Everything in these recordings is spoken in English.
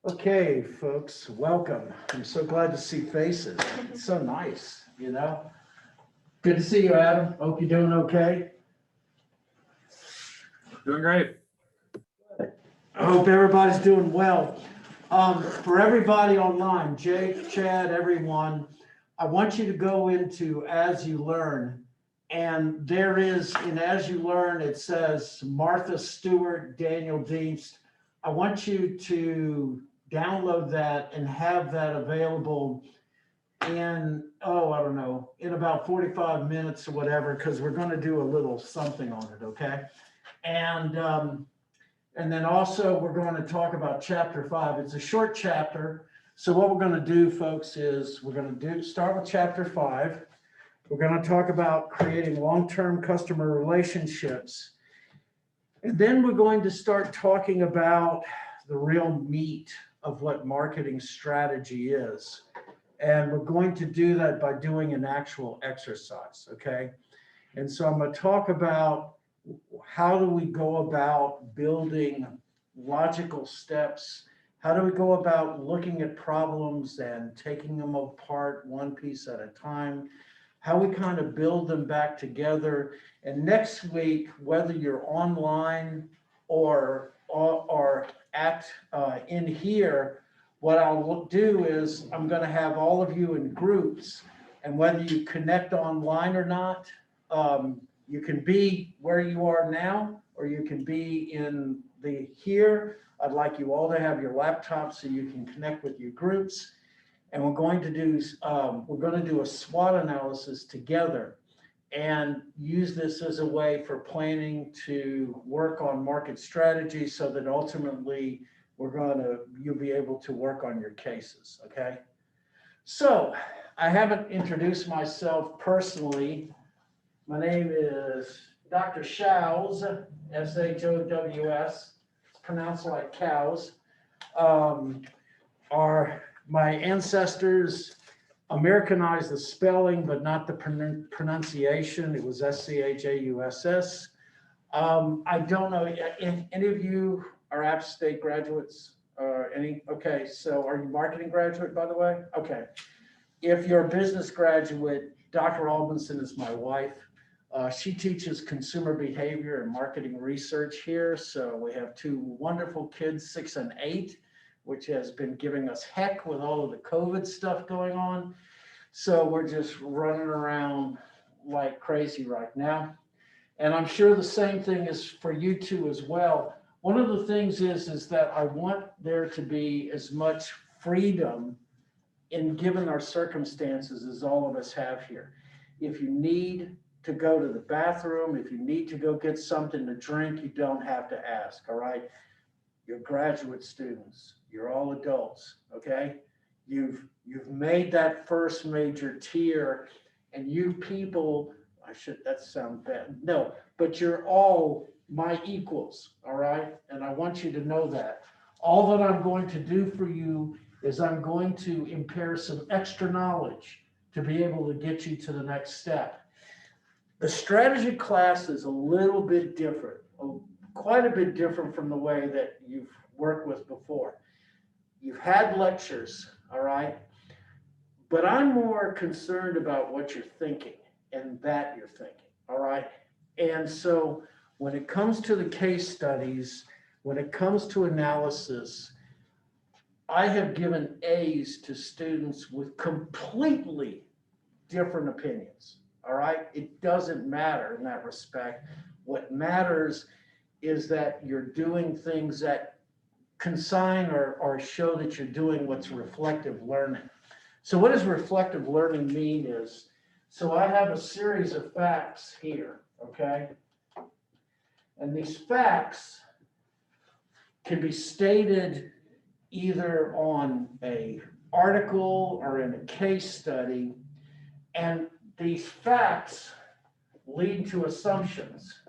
Okay, folks, welcome. I'm so glad to see faces. It's so nice, you know? Good to see you, Adam. Hope you're doing okay. Doing great. I hope everybody's doing well. For everybody online, Jake, Chad, everyone, I want you to go into As You Learn. And there is, in As You Learn, it says Martha Stewart, Daniel Deemst. I want you to download that and have that available in, I don't know, in about 45 minutes or whatever, because we're going to do a little something on it, okay? And then also we're going to talk about chapter 5. It's a short chapter. So what we're going to do, folks, is we're going to start with chapter 5. We're going to talk about creating long-term customer relationships. And then we're going to start talking about the real meat of what marketing strategy is. And we're going to do that by doing an actual exercise, okay? And so I'm going to talk about how do we go about building logical steps? How do we go about looking at problems and taking them apart one piece at a time? How we kind of build them back together. And next week, whether you're online or at in here, what I'll do is I'm going to have all of you in groups, and whether you connect online or not, you can be where you are now, or you can be in the here. I'd like you all to have your laptops so you can connect with your groups. And we're going to do a SWOT analysis together and use this as a way for planning to work on market strategy so that ultimately you'll be able to work on your cases, okay? So I haven't introduced myself personally. My name is Dr. Shows, S-H-O-W-S. It's pronounced like cows. My ancestors Americanized the spelling, but not the pronunciation. It was S-C-H-A-U-S-S. I don't know, any of you are App State graduates? Okay, so are you marketing graduate, by the way? Okay. If you're a business graduate, Dr. Albinson is my wife. She teaches consumer behavior and marketing research here. So we have two wonderful kids, 6 and 8, which has been giving us heck with all of the COVID stuff going on. So we're just running around like crazy right now. And I'm sure the same thing is for you two as well. One of the things is that I want there to be as much freedom in given our circumstances as all of us have here. If you need to go to the bathroom, if you need to go get something to drink, you don't have to ask, all right? You're graduate students, you're all adults, okay? You've made that first major tier, and you people, that sounds bad, no, but you're all my equals, all right? And I want you to know that. All that I'm going to do for you is I'm going to impair some extra knowledge to be able to get you to the next step. The strategy class is a little bit different, quite a bit different from the way that you've worked with before. You've had lectures, all right? But I'm more concerned about what you're thinking and that you're thinking, all right? And so when it comes to the case studies, when it comes to analysis, I have given A's to students with completely different opinions, all right? It doesn't matter in that respect. What matters is that you're doing things that consign or show that you're doing what's reflective learning. So what does reflective learning mean is, so I have a series of facts here, okay? And these facts can be stated either on an article or in a case study, and these facts lead to assumptions.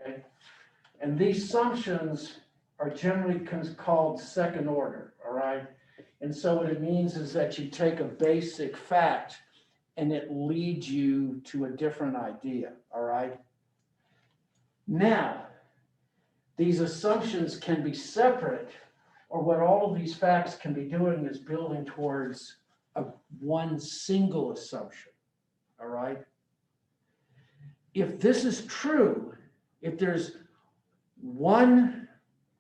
Okay? And these assumptions are generally called second order, all right? And so what it means is that you take a basic fact and it leads you to a different idea, all right? Now, these assumptions can be separate, or what all of these facts can be doing is building towards one single assumption, all right? If this is true, if there's one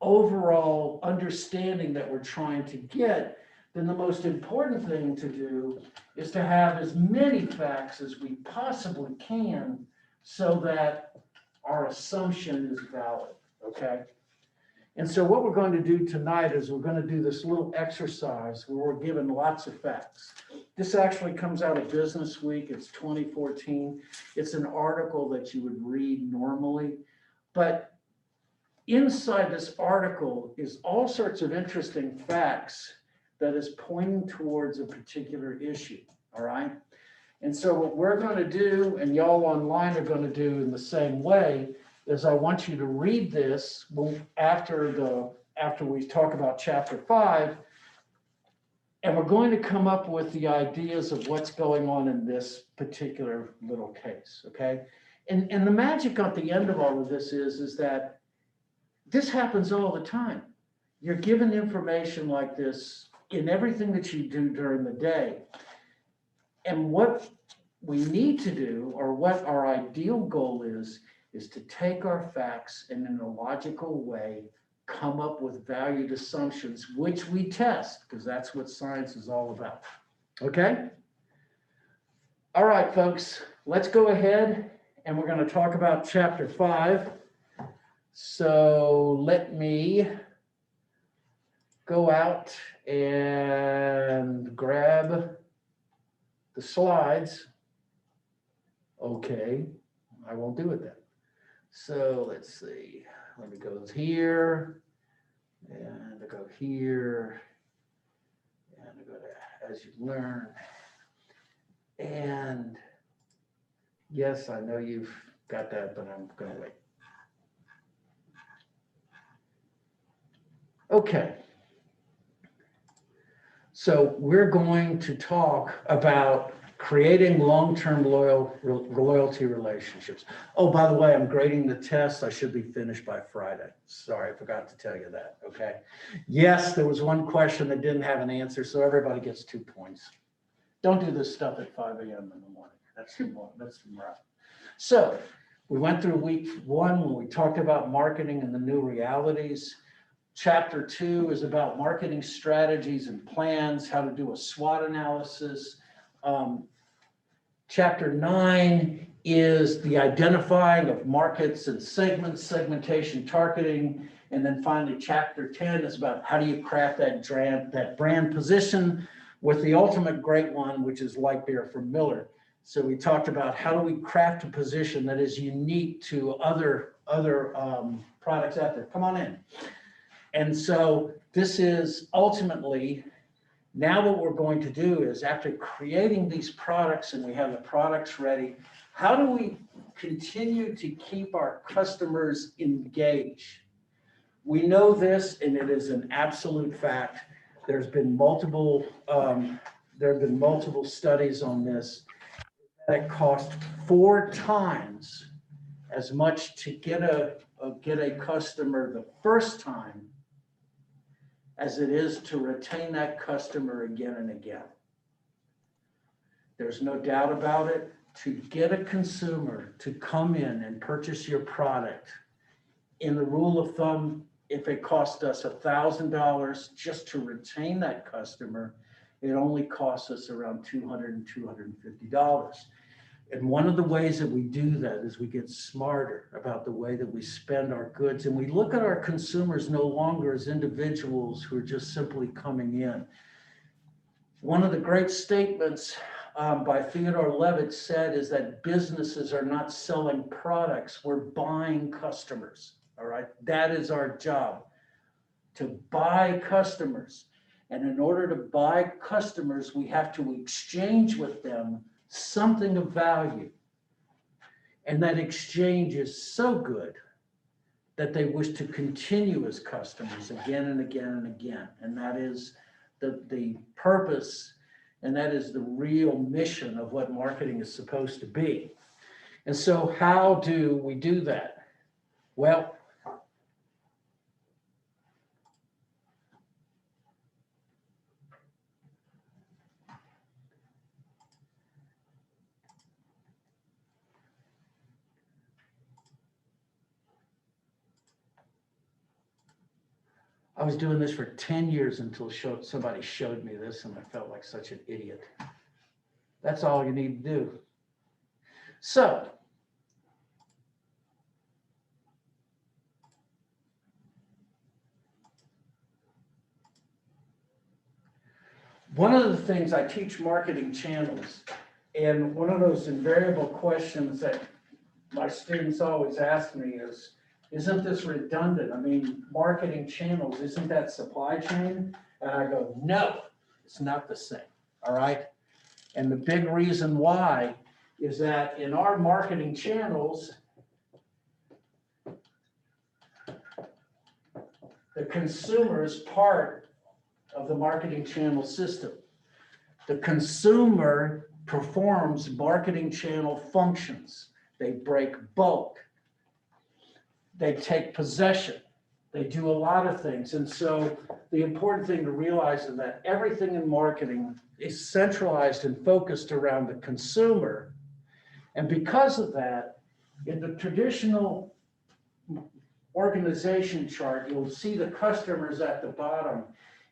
overall understanding that we're trying to get, then the most important thing to do is to have as many facts as we possibly can so that our assumption is valid, okay? And so what we're going to do tonight is we're going to do this little exercise where we're given lots of facts. This actually comes out of Business Week. It's 2014. It's an article that you would read normally, but inside this article is all sorts of interesting facts that is pointing towards a particular issue, all right? And so what we're going to do, and y'all online are going to do in the same way, is I want you to read this after we talk about chapter 5, and we're going to come up with the ideas of what's going on in this particular little case, okay? And the magic at the end of all of this is that this happens all the time. You're given information like this in everything that you do during the day. And what we need to do, or what our ideal goal is to take our facts and in a logical way, come up with valued assumptions, which we test, because that's what science is all about. Okay? All right, folks, let's go ahead and we're going to talk about chapter 5. So let me go out and grab the slides. Okay, I won't do it then. So let's see, let me go here, and I go here, and I go to As You Learn. And yes, I know you've got that, but I'm gonna wait. Okay. So we're going to talk about creating long-term loyalty relationships. Oh, by the way, I'm grading the test. I should be finished by Friday. Sorry, I forgot to tell you that, okay? Yes, there was one question that didn't have an answer, so everybody gets 2 points. Don't do this stuff at 5 a.m. in the morning. That's too rough. So we went through week 1 when we talked about marketing and the new realities. Chapter 2 is about marketing strategies and plans, how to do a SWOT analysis. Chapter 9 is the identifying of markets and segments, segmentation, targeting. And then finally, chapter 10 is about how do you craft that brand position, with the ultimate great one, which is light beer from Miller. So we talked about how do we craft a position that is unique to other products out there. Come on in. And so this is ultimately, now what we're going to do is, after creating these products and we have the products ready, how do we continue to keep our customers engaged? We know this, and it is an absolute fact. There have been multiple studies on this. That cost 4 times as much to get a customer the first time as it is to retain that customer again and again. There's no doubt about it. To get a consumer to come in and purchase your product, in the rule of thumb, if it cost us $1,000 just to retain that customer, it only costs us around $200 and $250. And one of the ways that we do that is we get smarter about the way that we spend our goods, and we look at our consumers no longer as individuals who are just simply coming in. One of the great statements by Theodore Levitt said is that businesses are not selling products, we're buying customers, all right? That is our job, to buy customers. And in order to buy customers, we have to exchange with them something of value. And that exchange is so good that they wish to continue as customers again and again and again. And that is the purpose, and that is the real mission of what marketing is supposed to be. And so how do we do that? Well, I was doing this for 10 years until somebody showed me this, and I felt like such an idiot. That's all you need to do. So, one of the things I teach marketing channels, and one of those invariable questions that my students always ask me is, isn't this redundant? I mean, marketing channels, isn't that supply chain? And I go, no, it's not the same, all right? And the big reason why is that in our marketing channels, the consumer is part of the marketing channel system. The consumer performs marketing channel functions. They break bulk. They take possession. They do a lot of things. And so the important thing to realize is that everything in marketing is centralized and focused around the consumer. And because of that, in the traditional organization chart, you'll see the customers at the bottom.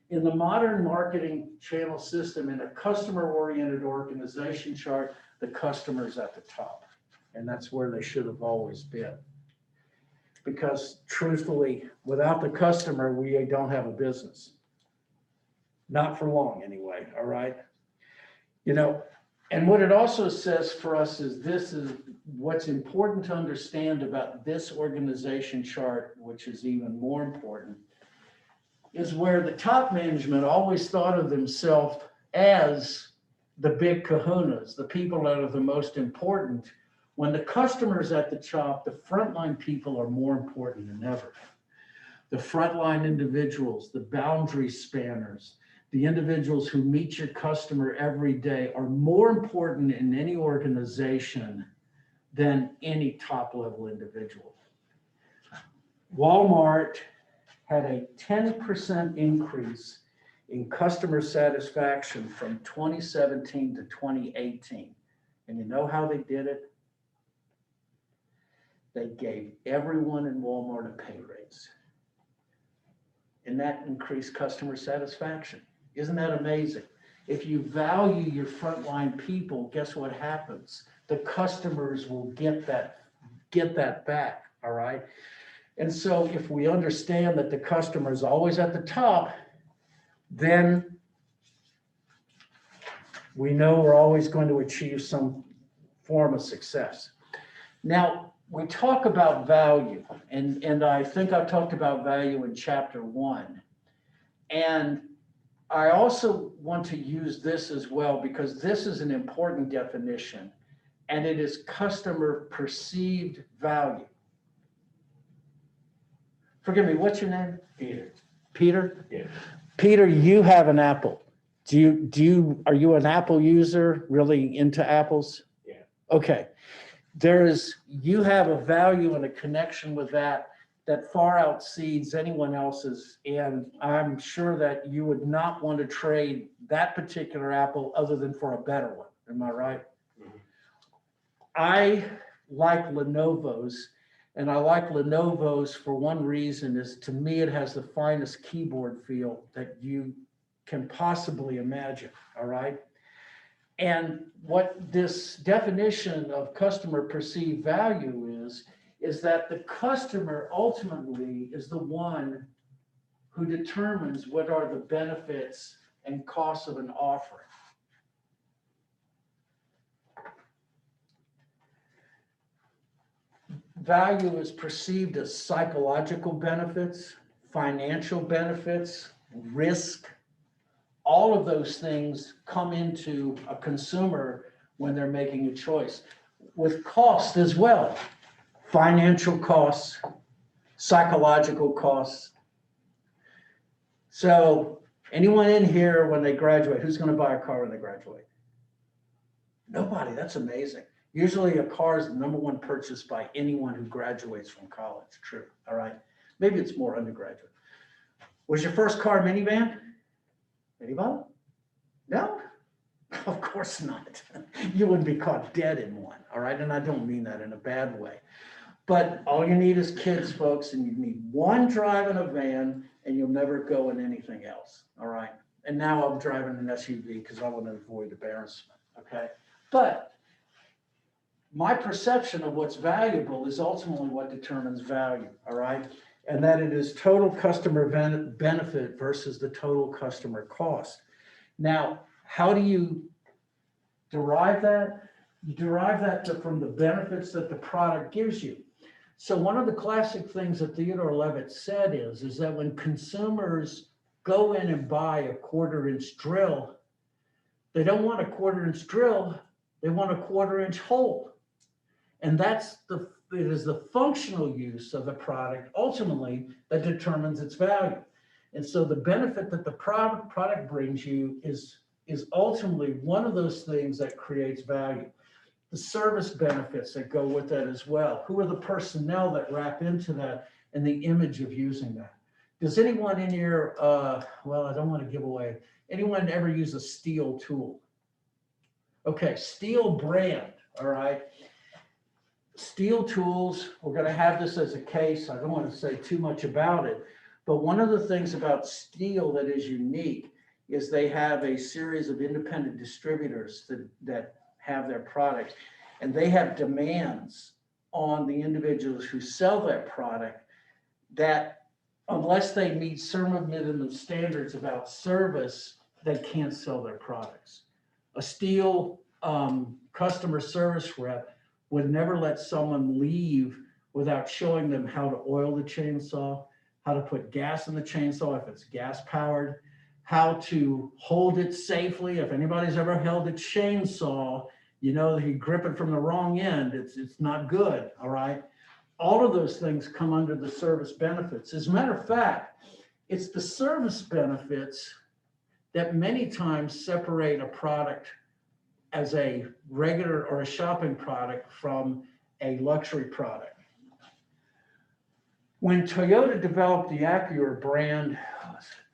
In the modern marketing channel system, in a customer-oriented organization chart, the customer's at the top. And that's where they should have always been. Because truthfully, without the customer, we don't have a business. Not for long anyway, all right? You know, and what it also says for us is this is what's important to understand about this organization chart, which is even more important, is where the top management always thought of themselves as the big kahunas, the people that are the most important. When the customer's at the top, the frontline people are more important than ever. The frontline individuals, the boundary spanners, the individuals who meet your customer every day are more important in any organization than any top-level individual. Walmart had a 10% increase in customer satisfaction from 2017 to 2018. And you know how they did it? They gave everyone in Walmart a pay raise. And that increased customer satisfaction. Isn't that amazing? If you value your frontline people, guess what happens? The customers will get that back, all right? And so if we understand that the customer is always at the top, then we know we're always going to achieve some form of success. Now, we talk about value, and I think I talked about value in chapter 1. And I also want to use this as well because this is an important definition, and it is customer perceived value. Forgive me, what's your name? Peter. Peter? Yeah. Peter, you have an Apple. Are you an Apple user, really into apples? Yeah. Okay. You have a value and a connection with that far exceeds anyone else's. And I'm sure that you would not want to trade that particular Apple other than for a better one. Am I right? Mm-hmm. I like Lenovo's, and I like Lenovo's for one reason is, to me, it has the finest keyboard feel that you can possibly imagine, all right? And what this definition of customer perceived value is that the customer ultimately is the one who determines what are the benefits and costs of an offering. Value is perceived as psychological benefits, financial benefits, risk. All of those things come into a consumer when they're making a choice, with cost as well. Financial costs, psychological costs. So anyone in here when they graduate, who's going to buy a car when they graduate? Nobody. That's amazing. Usually a car is the number one purchase by anyone who graduates from college. True. All right. Maybe it's more undergraduate. Was your first car a minivan? Anybody? No? Of course not. You wouldn't be caught dead in one. All right. And I don't mean that in a bad way. But all you need is kids, folks, and you need one driving a van and you'll never go in anything else, all right? And now I'm driving an SUV because I want to avoid embarrassment, okay? But my perception of what's valuable is ultimately what determines value, all right? And that it is total customer benefit versus the total customer cost. Now, how do you derive that? You derive that from the benefits that the product gives you. So one of the classic things that Theodore Levitt said is that when consumers go in and buy a 1/4-inch drill, they don't want a 1/4-inch drill, they want a 1/4-inch hole. And it is the functional use of the product ultimately that determines its value. And so the benefit that the product brings you is ultimately one of those things that creates value. The service benefits that go with that as well. Who are the personnel that wrap into that and the image of using that? Does anyone in here, well, I don't want to give away, anyone ever use a steel tool? Okay, steel brand, all right? Steel tools, we're going to have this as a case. I don't want to say too much about it, but one of the things about steel that is unique is they have a series of independent distributors that have their products, and they have demands on the individuals who sell that product that unless they meet certain minimum standards about service, they can't sell their products. A steel customer service rep would never let someone leave without showing them how to oil the chainsaw, how to put gas in the chainsaw if it's gas powered, how to hold it safely. If anybody's ever held a chainsaw, you know that you grip it from the wrong end, it's not good, all right? All of those things come under the service benefits. As a matter of fact, it's the service benefits that many times separate a product as a regular or a shopping product from a luxury product. When Toyota developed the Acura brand,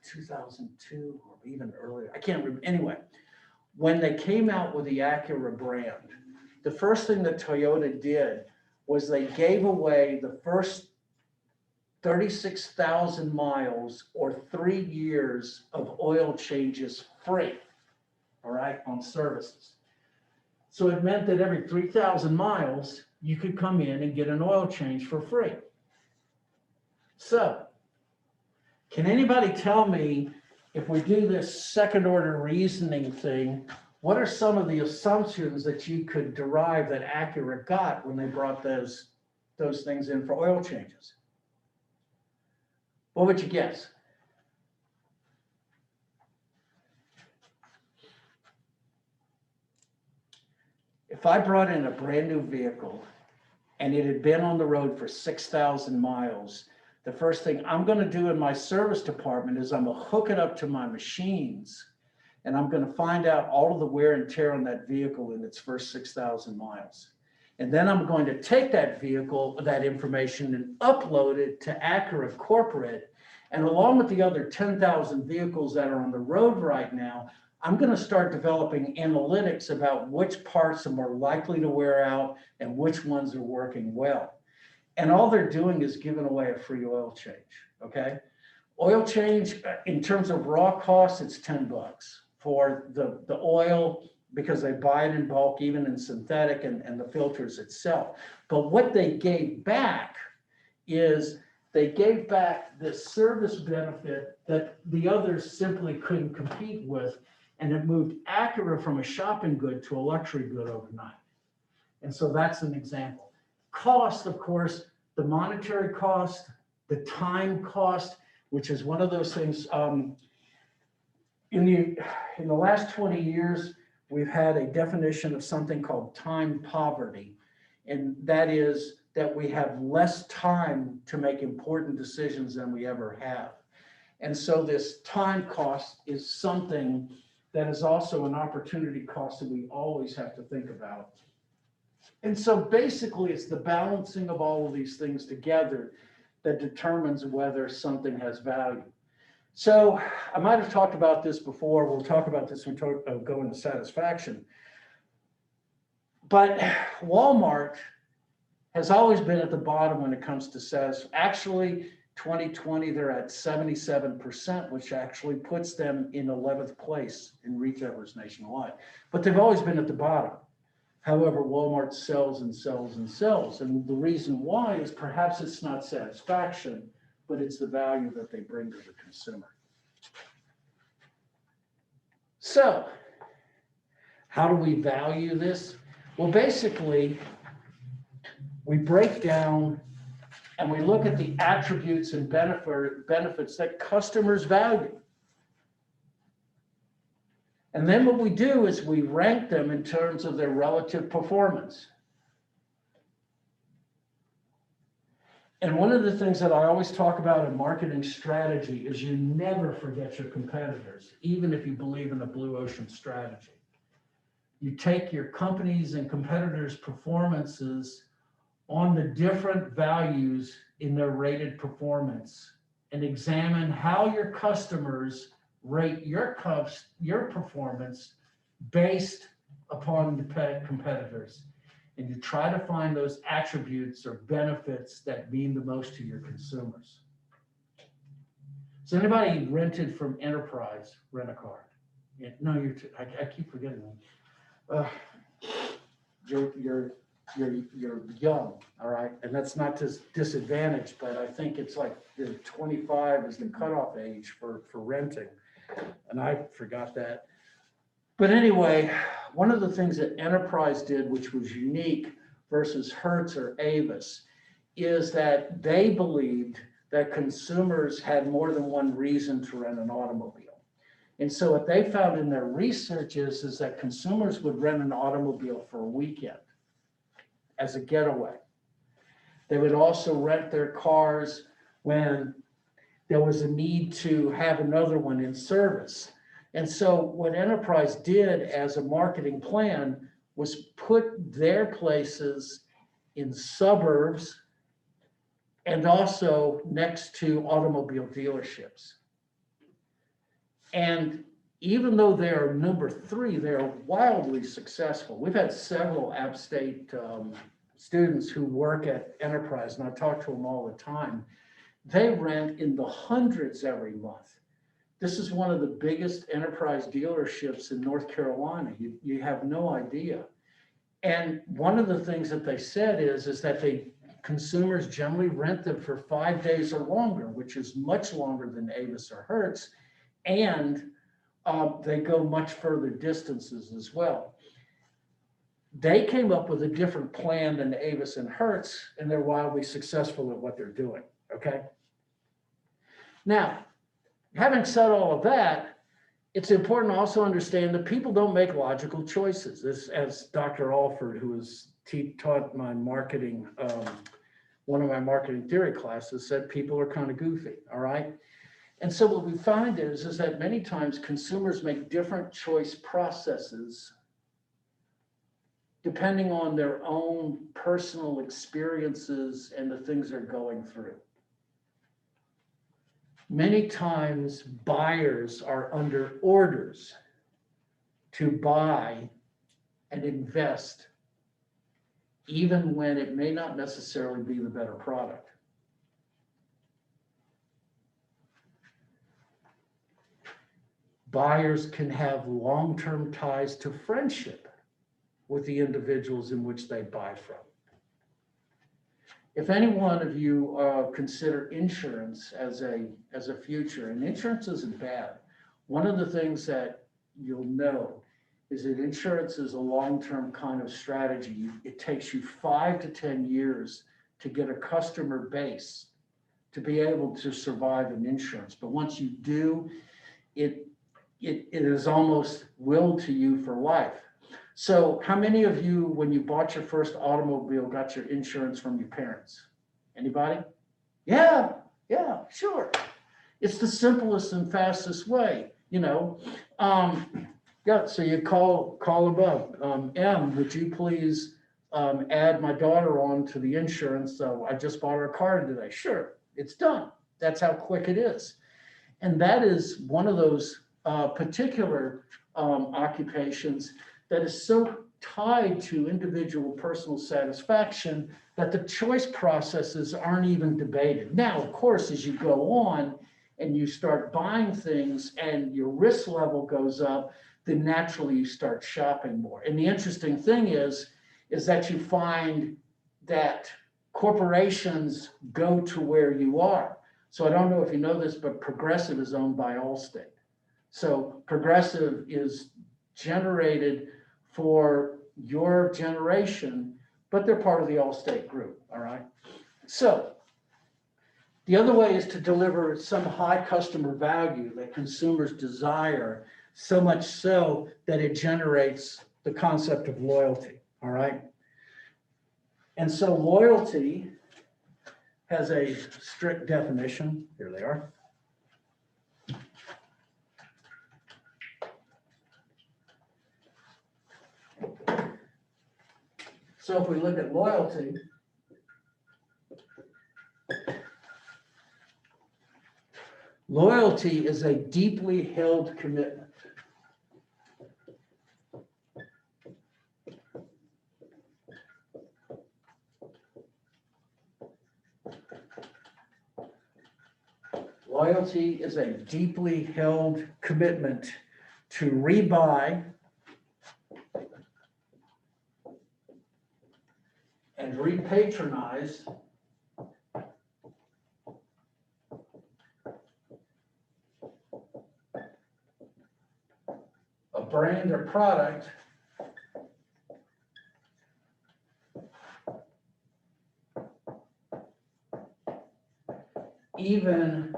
2002 or even earlier, I can't remember. Anyway, when they came out with the Acura brand, the first thing that Toyota did was they gave away the first 36,000 miles or 3 years of oil changes free, all right, on services. So it meant that every 3,000 miles, you could come in and get an oil change for free. So, can anybody tell me, if we do this second order reasoning thing, what are some of the assumptions that you could derive that Acura got when they brought those things in for oil changes? What would you guess? If I brought in a brand new vehicle and it had been on the road for 6,000 miles, the first thing I'm going to do in my service department is I'm going to hook it up to my machines, and I'm going to find out all of the wear and tear on that vehicle in its first 6,000 miles. And then I'm going to take that vehicle, that information, and upload it to Acura Corporate. And along with the other 10,000 vehicles that are on the road right now, I'm going to start developing analytics about which parts are more likely to wear out and which ones are working well. And all they're doing is giving away a free oil change, okay? Oil change, in terms of raw costs, it's $10 for the oil, because they buy it in bulk, even in synthetic, and the filters itself. But what they gave back is they gave back the service benefit that the others simply couldn't compete with, and it moved Acura from a shopping good to a luxury good overnight. And so that's an example. Cost, of course, the monetary cost, the time cost, which is one of those things. In the last 20 years, we've had a definition of something called time poverty. And that is that we have less time to make important decisions than we ever have. And so this time cost is something that is also an opportunity cost that we always have to think about. And so basically it's the balancing of all of these things together that determines whether something has value. So I might have talked about this before. We'll talk about this when we go into satisfaction. But Walmart has always been at the bottom when it comes to satisfaction. Actually, 2020, they're at 77%, which actually puts them in 11th place in retailers nationwide. But they've always been at the bottom. However, Walmart sells and sells and sells. And the reason why is perhaps it's not satisfaction, but it's the value that they bring to the consumer. So, how do we value this? Well, basically, we break down and we look at the attributes and benefits that customers value. And then what we do is we rank them in terms of their relative performance. And one of the things that I always talk about in marketing strategy is you never forget your competitors, even if you believe in a blue ocean strategy. You take your companies and competitors' performances on the different values in their rated performance and examine how your customers rate your performance based upon the competitors. And you try to find those attributes or benefits that mean the most to your consumers. So anybody rented from Enterprise Rent-A-Car? Yeah, no, I keep forgetting them. You're young, all right? And that's not to disadvantage, but I think it's like the 25 is the cutoff age for renting. And I forgot that. But anyway, one of the things that Enterprise did, which was unique versus Hertz or Avis, is that they believed that consumers had more than one reason to rent an automobile. And so what they found in their research is that consumers would rent an automobile for a weekend as a getaway. They would also rent their cars when there was a need to have another one in service. And so what Enterprise did as a marketing plan was put their places in suburbs and also next to automobile dealerships. And even though they are number 3, they are wildly successful. We've had several App State students who work at Enterprise, and I talk to them all the time. They rent in the hundreds every month. This is one of the biggest Enterprise dealerships in North Carolina. You have no idea. And one of the things that they said is that consumers generally rent them for 5 days or longer, which is much longer than Avis or Hertz. And they go much further distances as well. They came up with a different plan than Avis and Hertz, and they're wildly successful at what they're doing, okay? Now, having said all of that, it's important to also understand that people don't make logical choices. This, as Dr. Alford, who has taught my marketing, one of my marketing theory classes, said people are kind of goofy, all right? And so what we find is that many times consumers make different choice processes depending on their own personal experiences and the things they're going through. Many times buyers are under orders to buy and invest, even when it may not necessarily be the better product. Buyers can have long-term ties to friendship with the individuals in which they buy from. If any one of you consider insurance as a future, and insurance isn't bad, one of the things that you'll know is that insurance is a long-term kind of strategy. It takes you 5 to 10 years to get a customer base to be able to survive in insurance. But once you do, it is almost willed to you for life. So how many of you, when you bought your first automobile, got your insurance from your parents? Anybody? Yeah, sure. It's the simplest and fastest way, you know. Yeah, so you call above. M, would you please add my daughter on to the insurance? So I just bought her a car today. Sure, it's done. That's how quick it is. And that is one of those particular occupations that is so tied to individual personal satisfaction that the choice processes aren't even debated. Now, of course, as you go on and you start buying things and your risk level goes up, then naturally you start shopping more. And the interesting thing is that you find that corporations go to where you are. So I don't know if you know this, but Progressive is owned by Allstate. So Progressive is generated for your generation, but they're part of the Allstate group, all right? So the other way is to deliver some high customer value that consumers desire, so much so that it generates the concept of loyalty, all right? And so loyalty has a strict definition. Here they are. So if we look at loyalty, loyalty is a deeply held commitment. Loyalty is a deeply held commitment to rebuy and repatronize a brand or product even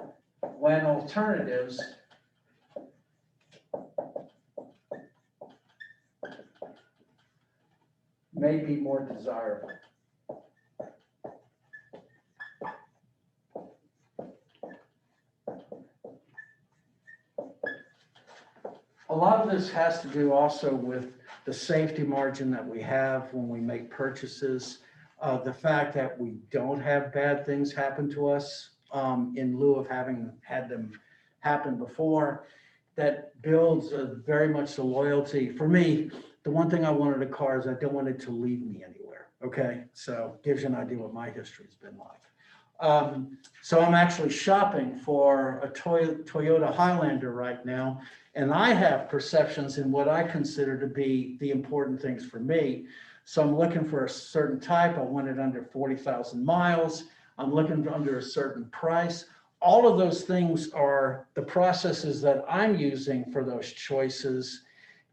when alternatives may be more desirable. A lot of this has to do also with the safety margin that we have when we make purchases, the fact that we don't have bad things happen to us in lieu of having had them happen before. That builds very much the loyalty. For me, the one thing I wanted a car is I don't want it to leave me anywhere, okay? So gives you an idea what my history's been like. So I'm actually shopping for a Toyota Highlander right now, and I have perceptions in what I consider to be the important things for me. So I'm looking for a certain type. I want it under 40,000 miles. I'm looking under a certain price. All of those things are the processes that I'm using for those choices.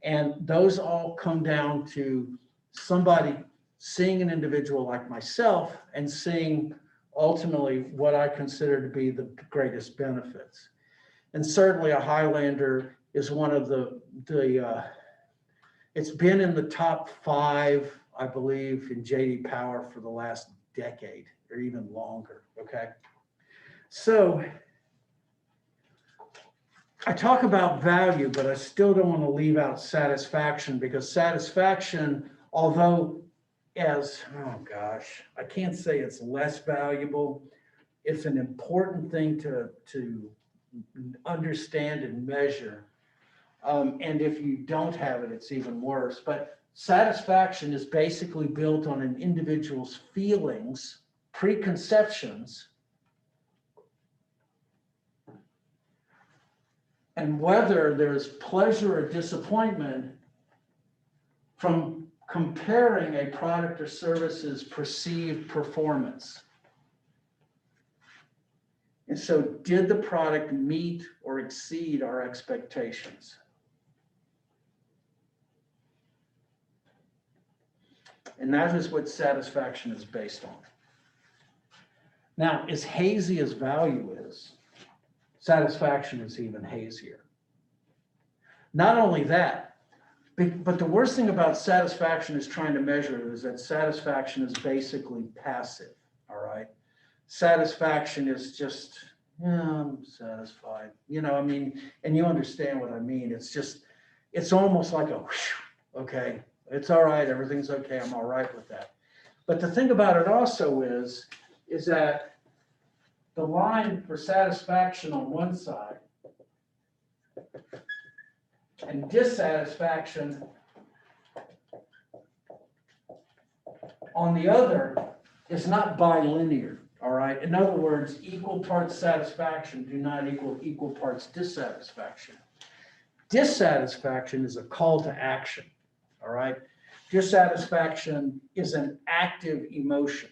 And those all come down to somebody seeing an individual like myself and seeing ultimately what I consider to be the greatest benefits. And certainly a Highlander is one of it's been in the top 5, I believe, in JD Power for the last decade or even longer, okay? So I talk about value, but I still don't want to leave out satisfaction, because satisfaction, although I can't say it's less valuable. It's an important thing to understand and measure. And if you don't have it, it's even worse. But satisfaction is basically built on an individual's feelings, preconceptions, and whether there's pleasure or disappointment from comparing a product or service's perceived performance. And so, did the product meet or exceed our expectations? And that is what satisfaction is based on. Now, as hazy as value is, satisfaction is even hazier. Not only that, but the worst thing about satisfaction is trying to measure it is that satisfaction is basically passive, all right? Satisfaction is just, yeah, I'm satisfied. You know, I mean, and you understand what I mean. It's just, it's almost like a whew, okay, it's all right, everything's okay, I'm all right with that. But the thing about it also is that the line for satisfaction on one side and dissatisfaction On the other, it's not bilinear, all right? In other words, equal parts satisfaction do not equal equal parts dissatisfaction. Dissatisfaction is a call to action, all right? Dissatisfaction is an active emotion.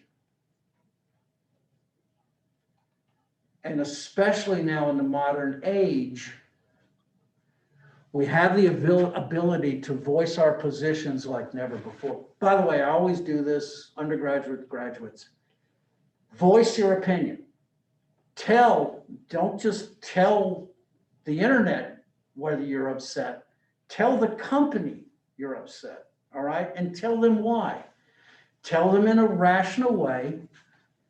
And especially now in the modern age, we have the ability to voice our positions like never before. By the way, I always do this, undergraduate, graduates. Voice your opinion. Don't just tell the internet whether you're upset. Tell the company you're upset, all right? And tell them why. Tell them in a rational way.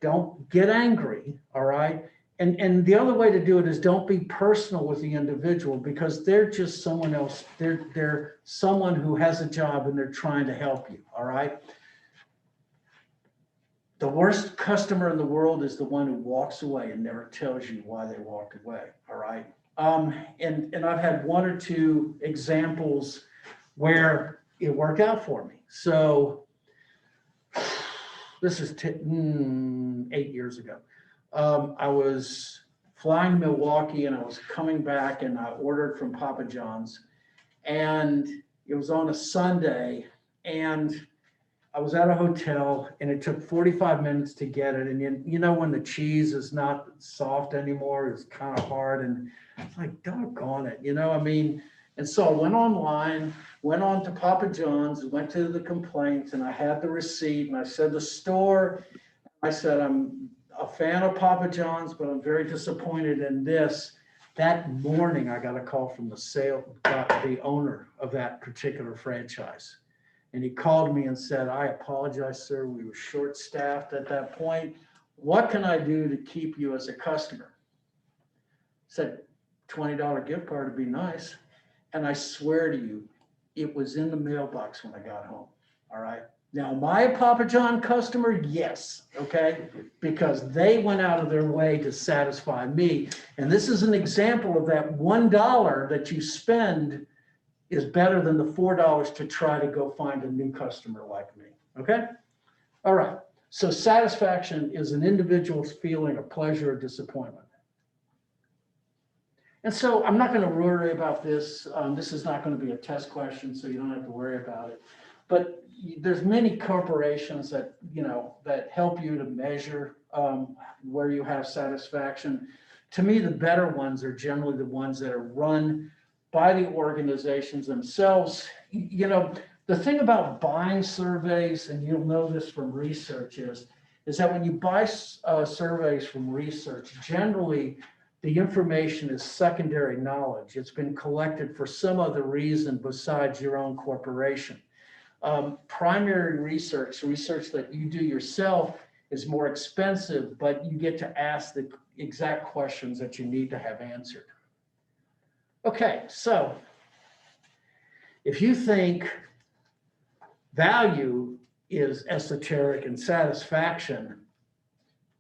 Don't get angry, all right? And the other way to do it is don't be personal with the individual, because they're just someone else. They're someone who has a job and they're trying to help you, all right? The worst customer in the world is the one who walks away and never tells you why they walked away, all right? And I've had one or two examples where it worked out for me. So this is 8 years ago. I was flying to Milwaukee and I was coming back, and I ordered from Papa John's, and it was on a Sunday, and I was at a hotel and it took 45 minutes to get it. And you know, when the cheese is not soft anymore, it's kind of hard, and it's like, doggone it, you know, I mean, and so I went online, went on to Papa John's, went to the complaints, and I had the receipt, and I said, the store, I said, I'm a fan of Papa John's, but I'm very disappointed in this. That morning, I got a call from the owner of that particular franchise. And he called me and said, I apologize, sir. We were short-staffed at that point. What can I do to keep you as a customer? I said, $20 gift card would be nice. And I swear to you, it was in the mailbox when I got home, all right? Now, am I a Papa John customer? Yes, okay? Because they went out of their way to satisfy me. And this is an example of that $1 that you spend is better than the $4 to try to go find a new customer like me, okay? All right, so satisfaction is an individual's feeling of pleasure or disappointment. And so I'm not going to worry about this. This is not going to be a test question, so you don't have to worry about it. But there's many corporations that, you know, that help you to measure where you have satisfaction. To me, the better ones are generally the ones that are run by the organizations themselves. You know, the thing about buying surveys, and you'll know this from research, is that when you buy surveys from research, generally the information is secondary knowledge. It's been collected for some other reason besides your own corporation. Primary research that you do yourself is more expensive, but you get to ask the exact questions that you need to have answered. Okay, so if you think value is esoteric and satisfaction,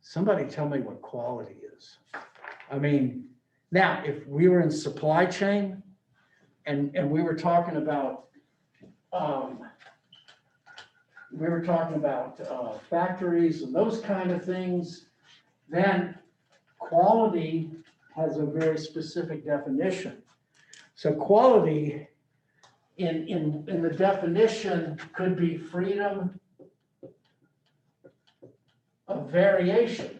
somebody tell me what quality is. I mean, now, if we were in supply chain and we were talking about factories and those kind of things, then quality has a very specific definition. So quality in the definition could be freedom of variation.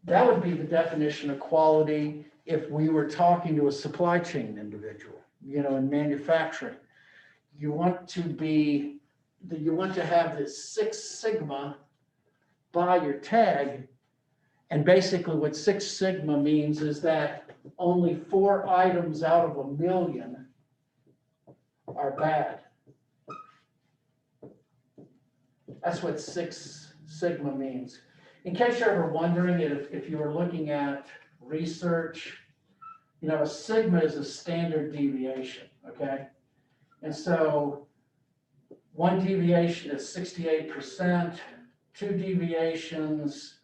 That would be the definition of quality if we were talking to a supply chain individual, you know, in manufacturing. You want to have this 6 Sigma by your tag. And basically what 6 Sigma means is that only 4 items out of 1 million are bad. That's what 6 Sigma means. In case you're ever wondering if you were looking at research, you know, a sigma is a standard deviation, okay? And so 1 deviation is 68%, 2 deviations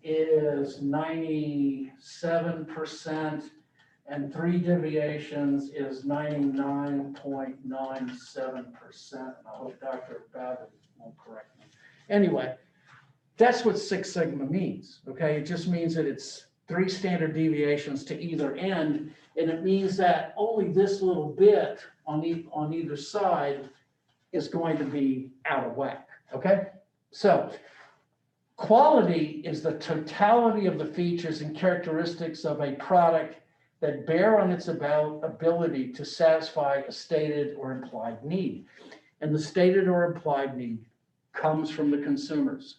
is 97%, and 3 deviations is 99.97%. I hope Dr. Babbitt won't correct me. Anyway, that's what Six Sigma means, okay? It just means that it's 3 standard deviations to either end, and it means that only this little bit on either side is going to be out of whack, okay? So quality is the totality of the features and characteristics of a product that bear on its ability to satisfy a stated or implied need. And the stated or implied need comes from the consumers.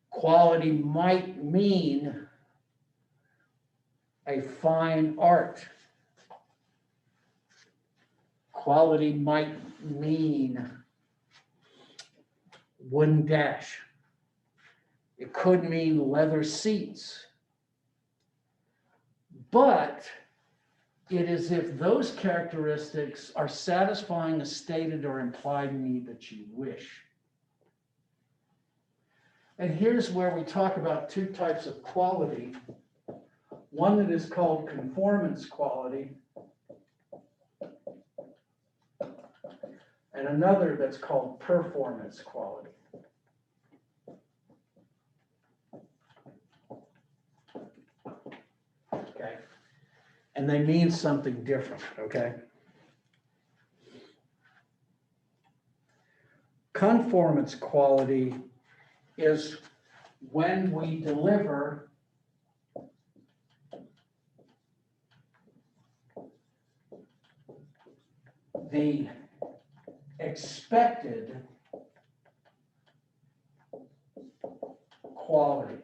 Quality might mean a fine art. Quality might mean wooden dash. It could mean leather seats. But it is if those characteristics are satisfying a stated or implied need that you wish. And here's where we talk about 2 types of quality. One that is called conformance quality, and another that's called performance quality. Okay, and they mean something different, okay? Conformance quality is when we deliver the expected quality.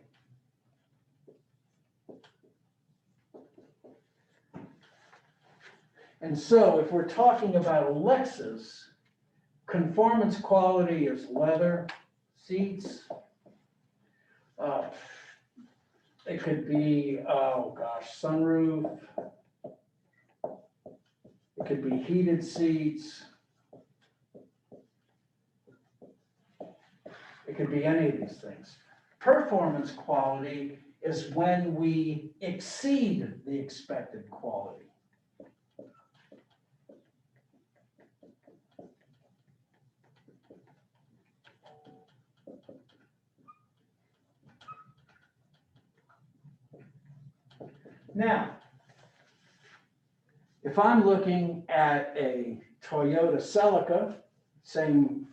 And so if we're talking about a Lexus, conformance quality is leather, seats. It could be, oh gosh, sunroof. It could be heated seats. It could be any of these things. Performance quality is when we exceed the expected quality. Now, if I'm looking at a Toyota Celica, same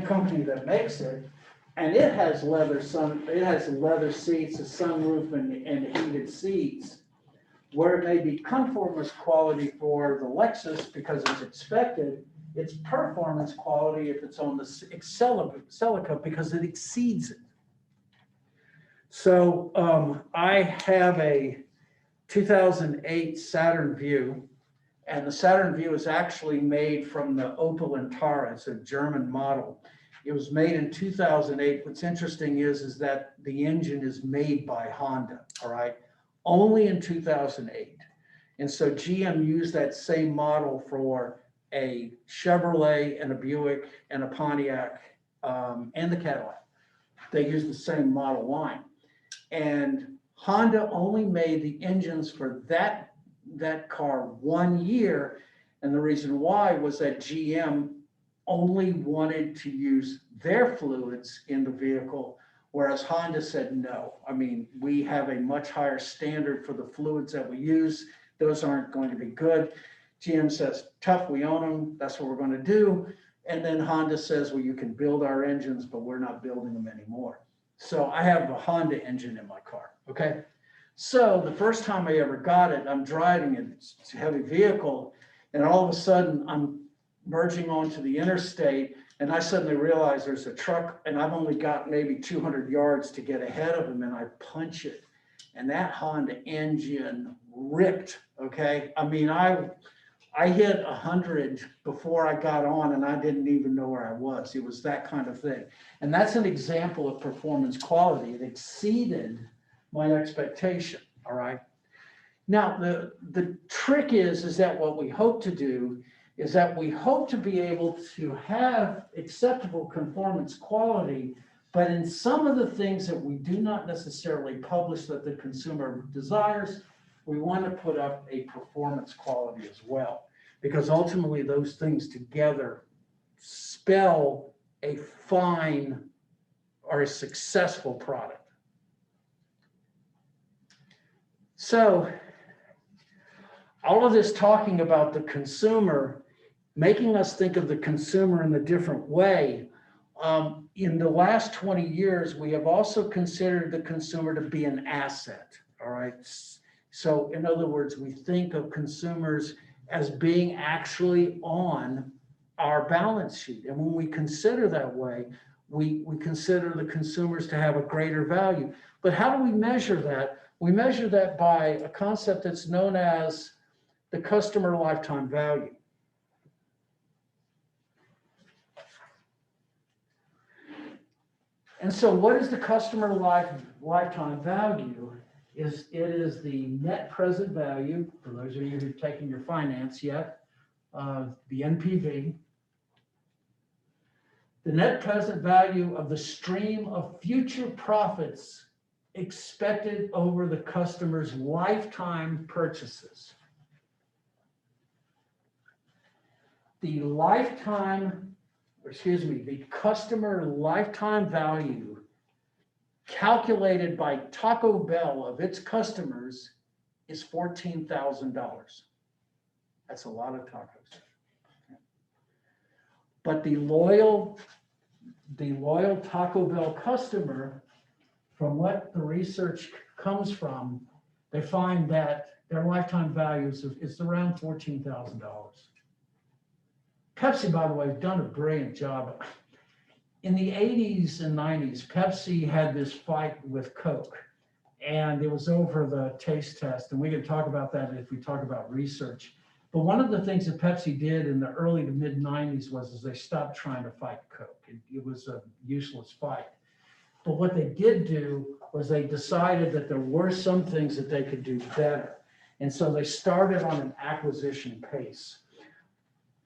company that makes it, and it has leather seats, a sunroof, and heated seats, where it may be conformance quality for the Lexus because it's expected, it's performance quality if it's on the Celica because it exceeds it. So I have a 2008 Saturn Vue, and the Saturn Vue is actually made from the Opel Antara. It's a German model. It was made in 2008. What's interesting is that the engine is made by Honda, all right, only in 2008. And so GM used that same model for a Chevrolet and a Buick and a Pontiac and the Cadillac. They used the same model line. And Honda only made the engines for that car 1 year. And the reason why was that GM only wanted to use their fluids in the vehicle, whereas Honda said no. I mean, we have a much higher standard for the fluids that we use. Those aren't going to be good. GM says, tough, we own them. That's what we're going to do. And then Honda says, well, you can build our engines, but we're not building them anymore. So I have a Honda engine in my car, okay? So the first time I ever got it, I'm driving it, it's a heavy vehicle, and all of a sudden I'm merging onto the interstate, and I suddenly realize there's a truck, and I've only got maybe 200 yards to get ahead of him, and I punch it, and that Honda engine ripped, okay? I mean, I hit 100 before I got on, and I didn't even know where I was. It was that kind of thing. And that's an example of performance quality. It exceeded my expectation, all right? Now, the trick is that what we hope to do is that we hope to be able to have acceptable conformance quality, But in some of the things that we do not necessarily publish that the consumer desires, we want to put up a performance quality as well, because ultimately those things together spell a fine or a successful product. So all of this talking about the consumer, making us think of the consumer in a different way. In the last 20 years, we have also considered the consumer to be an asset, all right? So in other words, we think of consumers as being actually on our balance sheet. And when we consider that way, we consider the consumers to have a greater value. But how do we measure that? We measure that by a concept that's known as the customer lifetime value. And so what is the customer lifetime value? It is the net present value, for those of you who've taken your finance yet, the NPV, the net present value of the stream of future profits expected over the customer's lifetime purchases. The customer lifetime value calculated by Taco Bell of its customers is $14,000. That's a lot of tacos. But the loyal Taco Bell customer, from what the research comes from, they find that their lifetime value is around $14,000. Pepsi, by the way, has done a brilliant job. In the 80s and 90s, Pepsi had this fight with Coke, and it was over the taste test. And we can talk about that if we talk about research. But one of the things that Pepsi did in the early to mid 90s was they stopped trying to fight Coke. It was a useless fight. But what they did do was they decided that there were some things that they could do better. And so they started on an acquisition pace.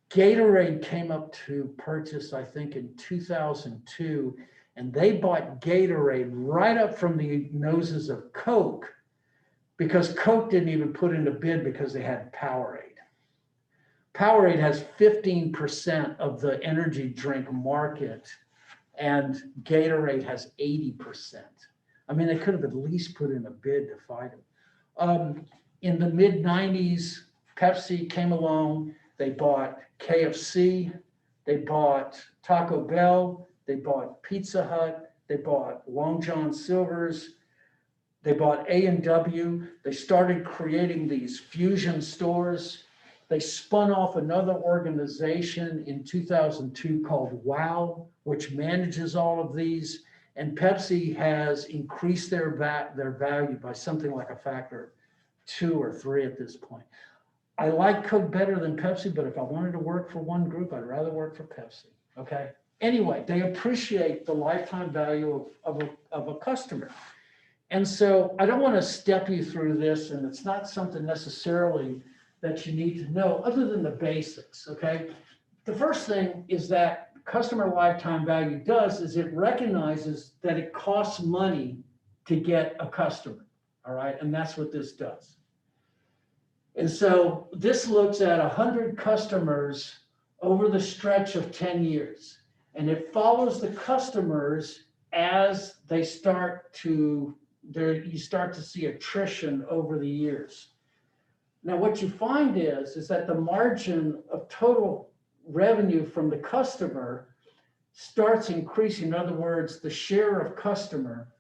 Gatorade came up to purchase, I think, in 2002, and they bought Gatorade right up from the noses of Coke, because Coke didn't even put in a bid because they had Powerade. Powerade has 15% of the energy drink market, and Gatorade has 80%. I mean, they could have at least put in a bid to fight them. In the mid 90s, Pepsi came along. They bought KFC, they bought Taco Bell, they bought Pizza Hut, they bought Long John Silver's, they bought A&W. They started creating these fusion stores. They spun off another organization in 2002 called WOW, which manages all of these. And Pepsi has increased their value by something like a factor of 2 or 3 at this point. I like Coke better than Pepsi, but if I wanted to work for one group, I'd rather work for Pepsi, okay? Anyway, they appreciate the lifetime value of a customer. And so I don't want to step you through this, and it's not something necessarily that you need to know other than the basics, okay? The first thing is that customer lifetime value does is it recognizes that it costs money to get a customer, all right? And that's what this does. And so this looks at 100 customers over the stretch of 10 years. And it follows the customers as they you start to see attrition over the years. Now, what you find is that the margin of total revenue from the customer starts increasing. In other words, the share of customer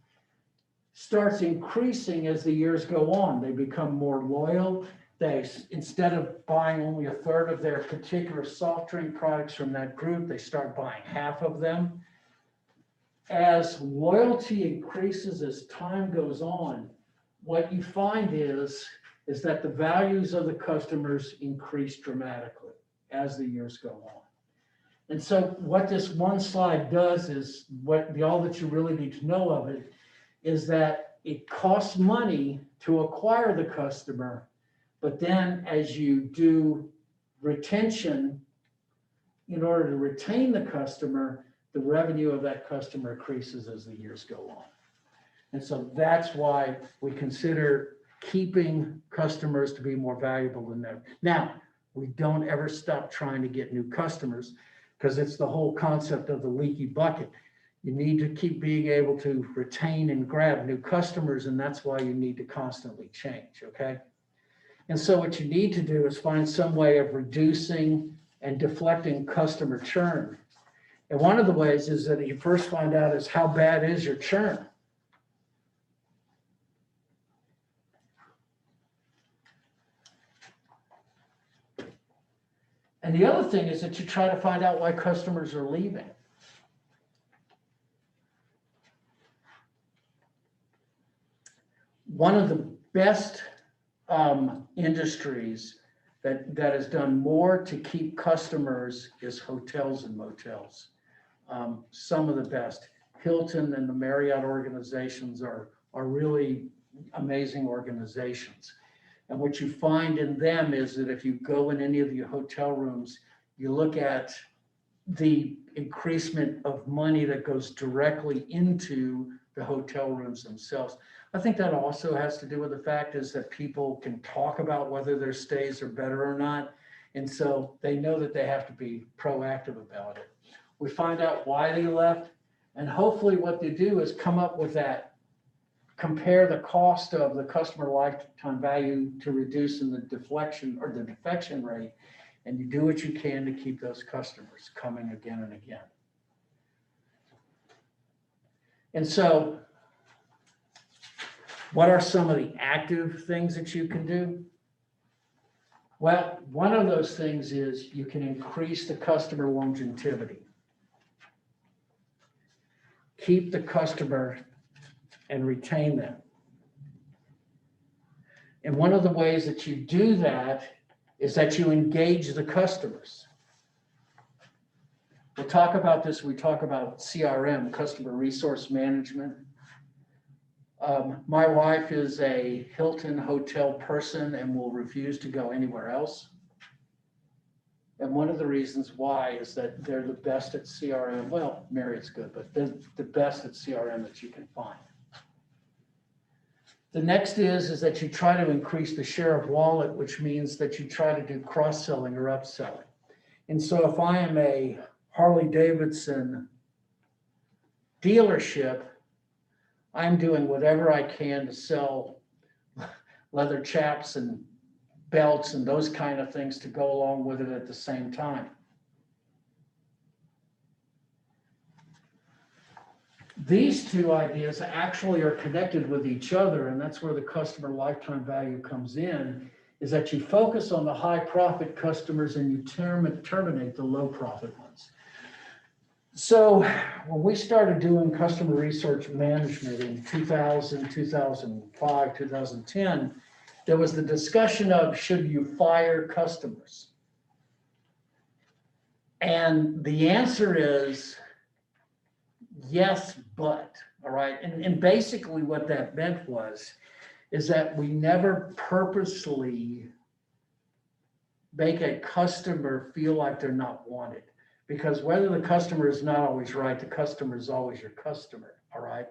starts increasing as the years go on. They become more loyal. They, instead of buying only 1/3 of their particular soft drink products from that group, they start buying half of them. As loyalty increases as time goes on, what you find is that the values of the customers increase dramatically as the years go on. And so what this one slide does is all that you really need to know of it is that it costs money to acquire the customer. But then as you do retention, in order to retain the customer, the revenue of that customer increases as the years go on. And so that's why we consider keeping customers to be more valuable than them. Now, we don't ever stop trying to get new customers because it's the whole concept of the leaky bucket. You need to keep being able to retain and grab new customers, and that's why you need to constantly change, okay? And so what you need to do is find some way of reducing and deflecting customer churn. And one of the ways is that you first find out is how bad is your churn. And the other thing is that you try to find out why customers are leaving. One of the best industries that has done more to keep customers is hotels and motels. Some of the best. Hilton and the Marriott organizations are really amazing organizations. And what you find in them is that if you go in any of the hotel rooms, you look at the increasement of money that goes directly into the hotel rooms themselves. I think that also has to do with the fact is that people can talk about whether their stays are better or not. And so they know that they have to be proactive about it. We find out why they left, and hopefully what they do is come up with that, compare the cost of the customer lifetime value to reduce in the deflection or the defection rate, and you do what you can to keep those customers coming again and again. And so what are some of the active things that you can do? Well, one of those things is you can increase the customer longevity. Keep the customer and retain them. And one of the ways that you do that is that you engage the customers. We'll talk about this, we talk about CRM, customer resource management. My wife is a Hilton hotel person and will refuse to go anywhere else. And one of the reasons why is that they're the best at CRM. Well, Marriott's good, but they're the best at CRM that you can find. The next is that you try to increase the share of wallet, which means that you try to do cross-selling or upselling. And so if I am a Harley-Davidson dealership, I'm doing whatever I can to sell leather chaps and belts and those kind of things to go along with it at the same time. These two ideas actually are connected with each other, and that's where the customer lifetime value comes in, is that you focus on the high profit customers and you terminate the low profit ones. So when we started doing customer research management in 2000, 2005, 2010, there was the discussion of should you fire customers? And the answer is yes, but, all right. And basically what that meant is that we never purposely make a customer feel like they're not wanted. Because whether the customer is not always right, the customer is always your customer, all right?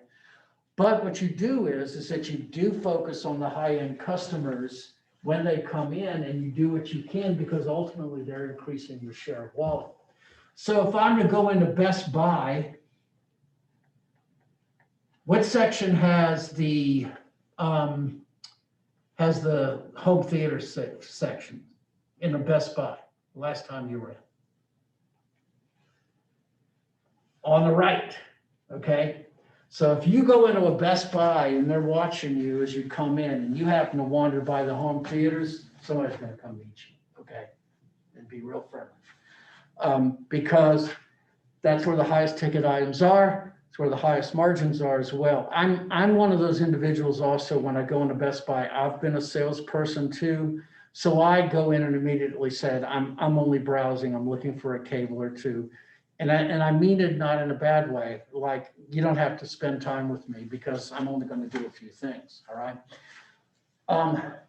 But what you do is that you do focus on the high-end customers when they come in, and you do what you can because ultimately they're increasing your share of wallet. So if I'm to go into Best Buy, what section has the home theater section in a Best Buy last time you were in? On the right, okay? So if you go into a Best Buy and they're watching you as you come in and you happen to wander by the home theaters, somebody's gonna come meet you, okay? And be real friendly. Because that's where the highest ticket items are, it's where the highest margins are as well. I'm one of those individuals also when I go into Best Buy, I've been a salesperson too, so I go in and immediately said, I'm only browsing, I'm looking for a cable or two. And I mean it not in a bad way, like you don't have to spend time with me because I'm only going to do a few things, all right?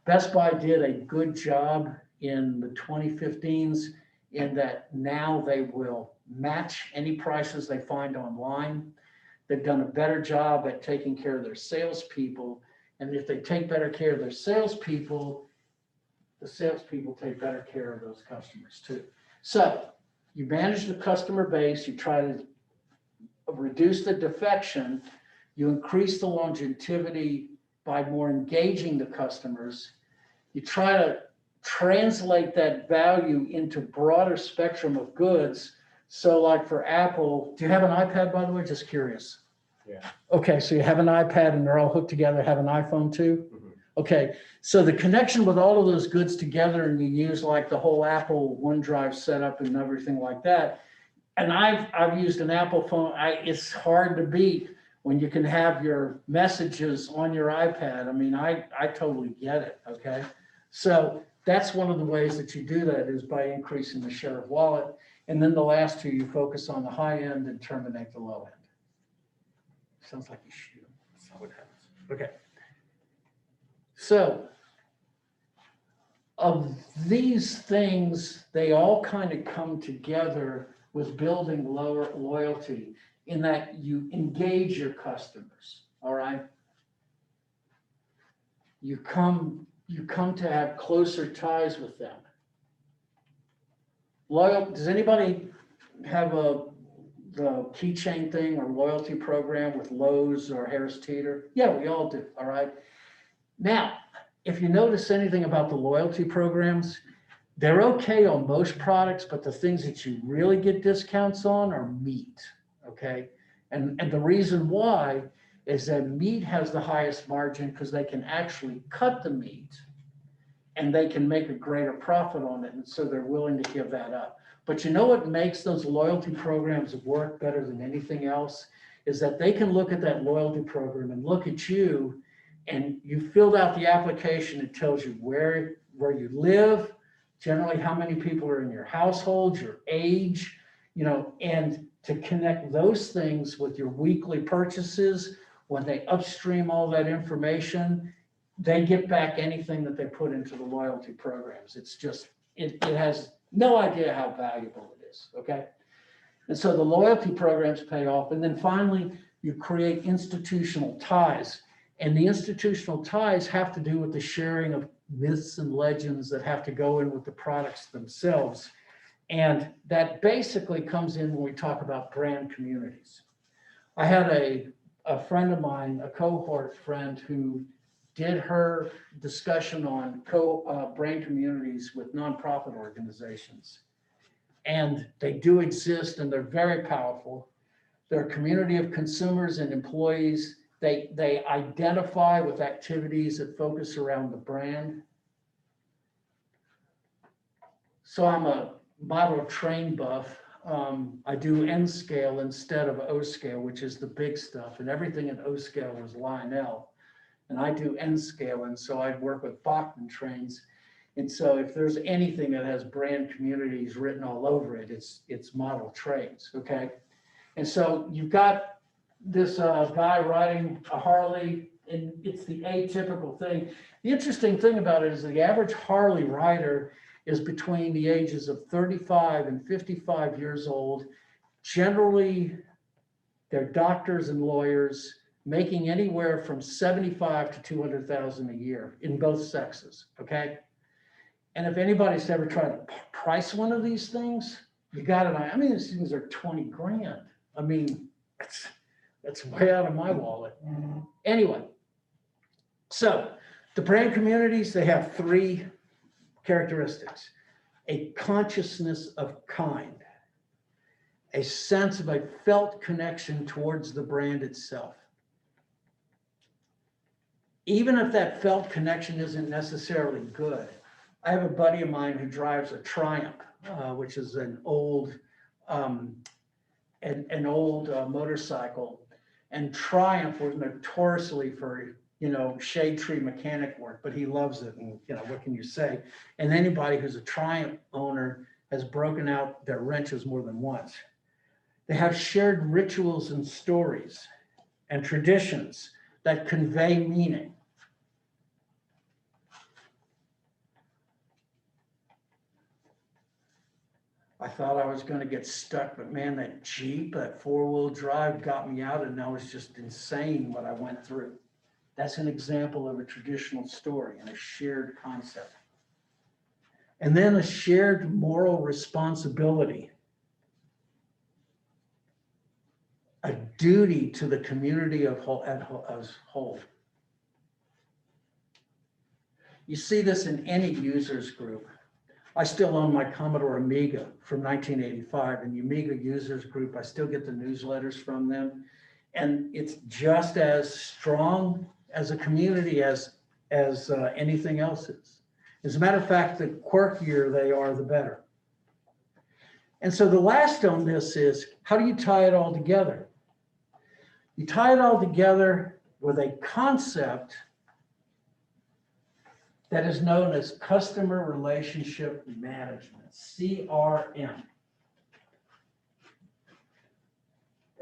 Best Buy did a good job in the 2015s in that now they will match any prices they find online. They've done a better job at taking care of their salespeople. And if they take better care of their salespeople, the salespeople take better care of those customers too. So you manage the customer base, you try to reduce the defection, you increase the longevity by more engaging the customers. You try to translate that value into broader spectrum of goods. So like for Apple, do you have an iPad, by the way? Just curious. Yeah. Okay, so you have an iPad and they're all hooked together, have an iPhone too? Mhm. Okay, so the connection with all of those goods together, and you use like the whole Apple OneDrive setup and everything like that. And I've used an Apple phone. It's hard to beat when you can have your messages on your iPad. I mean, I totally get it, okay? So that's one of the ways that you do that is by increasing the share of wallet. And then the last two, you focus on the high end and terminate the low end. Sounds like you shoot them. That's not what happens. Okay. So of these things, they all kind of come together with building lower loyalty in that you engage your customers, all right? You come to have closer ties with them. Does anybody have the keychain thing or loyalty program with Lowe's or Harris Teeter? Yeah, we all do, all right? Now, if you notice anything about the loyalty programs, they're okay on most products, but the things that you really get discounts on are meat, okay? And the reason why is that meat has the highest margin because they can actually cut the meat and they can make a greater profit on it, and so they're willing to give that up. But you know what makes those loyalty programs work better than anything else is that they can look at that loyalty program and look at you, and you filled out the application. It tells you where you live, generally how many people are in your household, your age, and to connect those things with your weekly purchases. When they upstream all that information, they get back anything that they put into the loyalty programs. It's just, it has no idea how valuable it is, okay? And so the loyalty programs pay off. And then finally, you create institutional ties. And the institutional ties have to do with the sharing of myths and legends that have to go in with the products themselves. And that basically comes in when we talk about brand communities. I had a friend of mine, a cohort friend, who did her discussion on brand communities with nonprofit organizations. And they do exist, and they're very powerful. They're a community of consumers and employees. They identify with activities that focus around the brand. So I'm a model train buff. I do N scale instead of O scale, which is the big stuff. And everything in O scale was Lionel. And I do N scale. And so I work with Bachman trains. And so if there's anything that has brand communities written all over it, it's model trains, okay? And so you've got this guy riding a Harley, and it's the atypical thing. The interesting thing about it is the average Harley rider is between the ages of 35 and 55 years old. Generally, they're doctors and lawyers making anywhere from 75 to 200,000 a year in both sexes, okay? And if anybody's ever tried to price one of these things, you got it. I mean, these things are 20 grand. I mean, that's way out of my wallet. Anyway, so the brand communities, they have three characteristics: a consciousness of kind, a sense of a felt connection towards the brand itself. Even if that felt connection isn't necessarily good. I have a buddy of mine who drives a Triumph, which is an old motorcycle. And Triumph was notoriously for, shade tree mechanic work, but he loves it. And, what can you say? And anybody who's a Triumph owner has broken out their wrenches more than once. They have shared rituals and stories and traditions that convey meaning. I thought I was going to get stuck, but man, that Jeep, that four-wheel drive got me out, and that was just insane what I went through. That's an example of a traditional story and a shared concept. And then a shared moral responsibility, a duty to the community as whole. You see this in any users group. I still own my Commodore Amiga from 1985, and the Amiga users group, I still get the newsletters from them. And it's just as strong as a community as anything else is. As a matter of fact, the quirkier they are, the better. And so the last on this is, how do you tie it all together? You tie it all together with a concept that is known as Customer Relationship Management, CRM.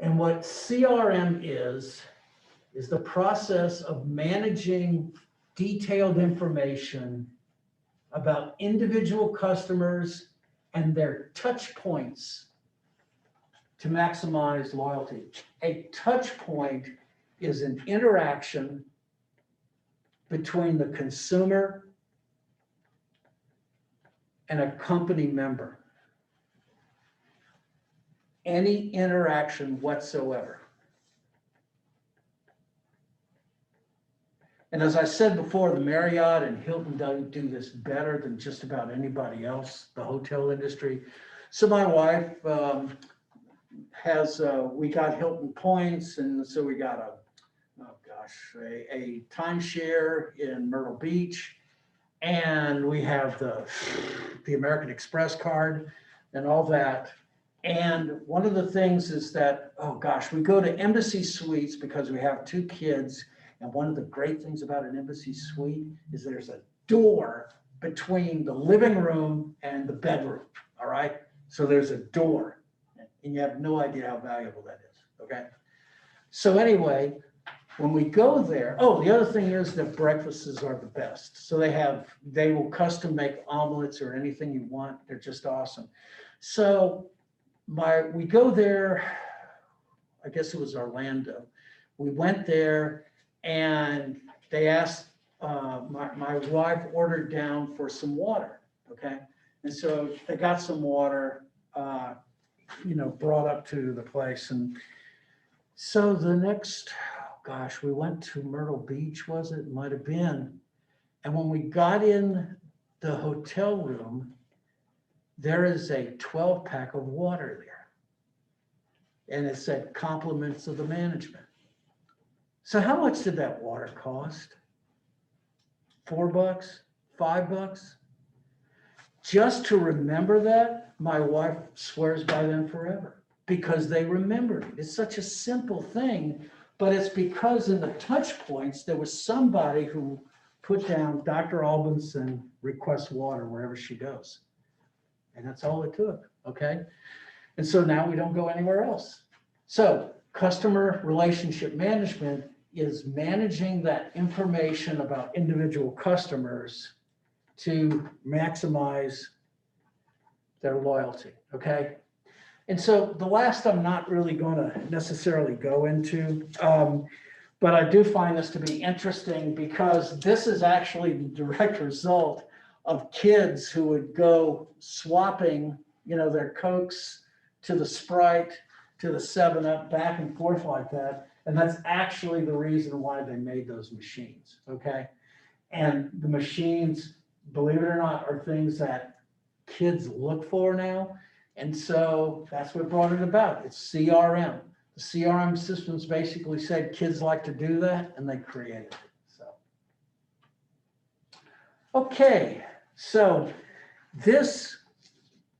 And what CRM is the process of managing detailed information about individual customers and their touch points to maximize loyalty. A touch point is an interaction between the consumer and a company member. Any interaction whatsoever. And as I said before, the Marriott and Hilton do this better than just about anybody else, the hotel industry. So my wife we got Hilton points, and so we got a timeshare in Myrtle Beach, and we have the American Express card and all that. And one of the things is that, we go to Embassy Suites because we have 2 kids. And one of the great things about an Embassy Suite is there's a door between the living room and the bedroom, all right? So there's a door, and you have no idea how valuable that is, okay? So anyway, when we go there, the other thing is that breakfasts are the best. So they will custom make omelets or anything you want. They're just awesome. So we go there, I guess it was Orlando. We went there and they asked, my wife ordered down for some water, okay? And so they got some water, brought up to the place. And so the next, we went to Myrtle Beach, was it? Might have been. And when we got in the hotel room, there is a 12-pack of water there. And it said compliments of the management. So how much did that water cost? $4, $5? Just to remember that, my wife swears by them forever because they remembered it. It's such a simple thing, but it's because in the touch points, there was somebody who put down Dr. Albinson requests water wherever she goes. And that's all it took, okay? And so now we don't go anywhere else. So customer relationship management is managing that information about individual customers to maximize their loyalty, okay? And so the last I'm not really going to necessarily go into, but I do find this to be interesting because this is actually the direct result of kids who would go swapping, their Cokes to the Sprite, to the 7-Up, back and forth like that. And that's actually the reason why they made those machines, okay? And the machines, believe it or not, are things that kids look for now. And so that's what brought it about. It's CRM. The CRM systems basically said kids like to do that, and they created it. So, okay, so this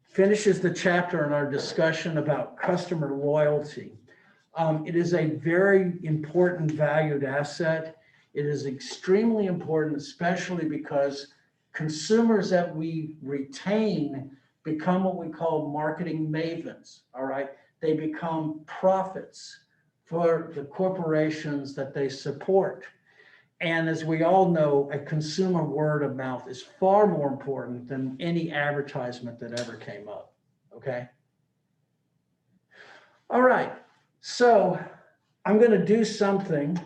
finishes the chapter in our discussion about customer loyalty. It is a very important valued asset. It is extremely important, especially because consumers that we retain become what we call marketing mavens, all right? They become prophets for the corporations that they support. And as we all know, a consumer word of mouth is far more important than any advertisement that ever came up, okay? All right, so I'm going to do something.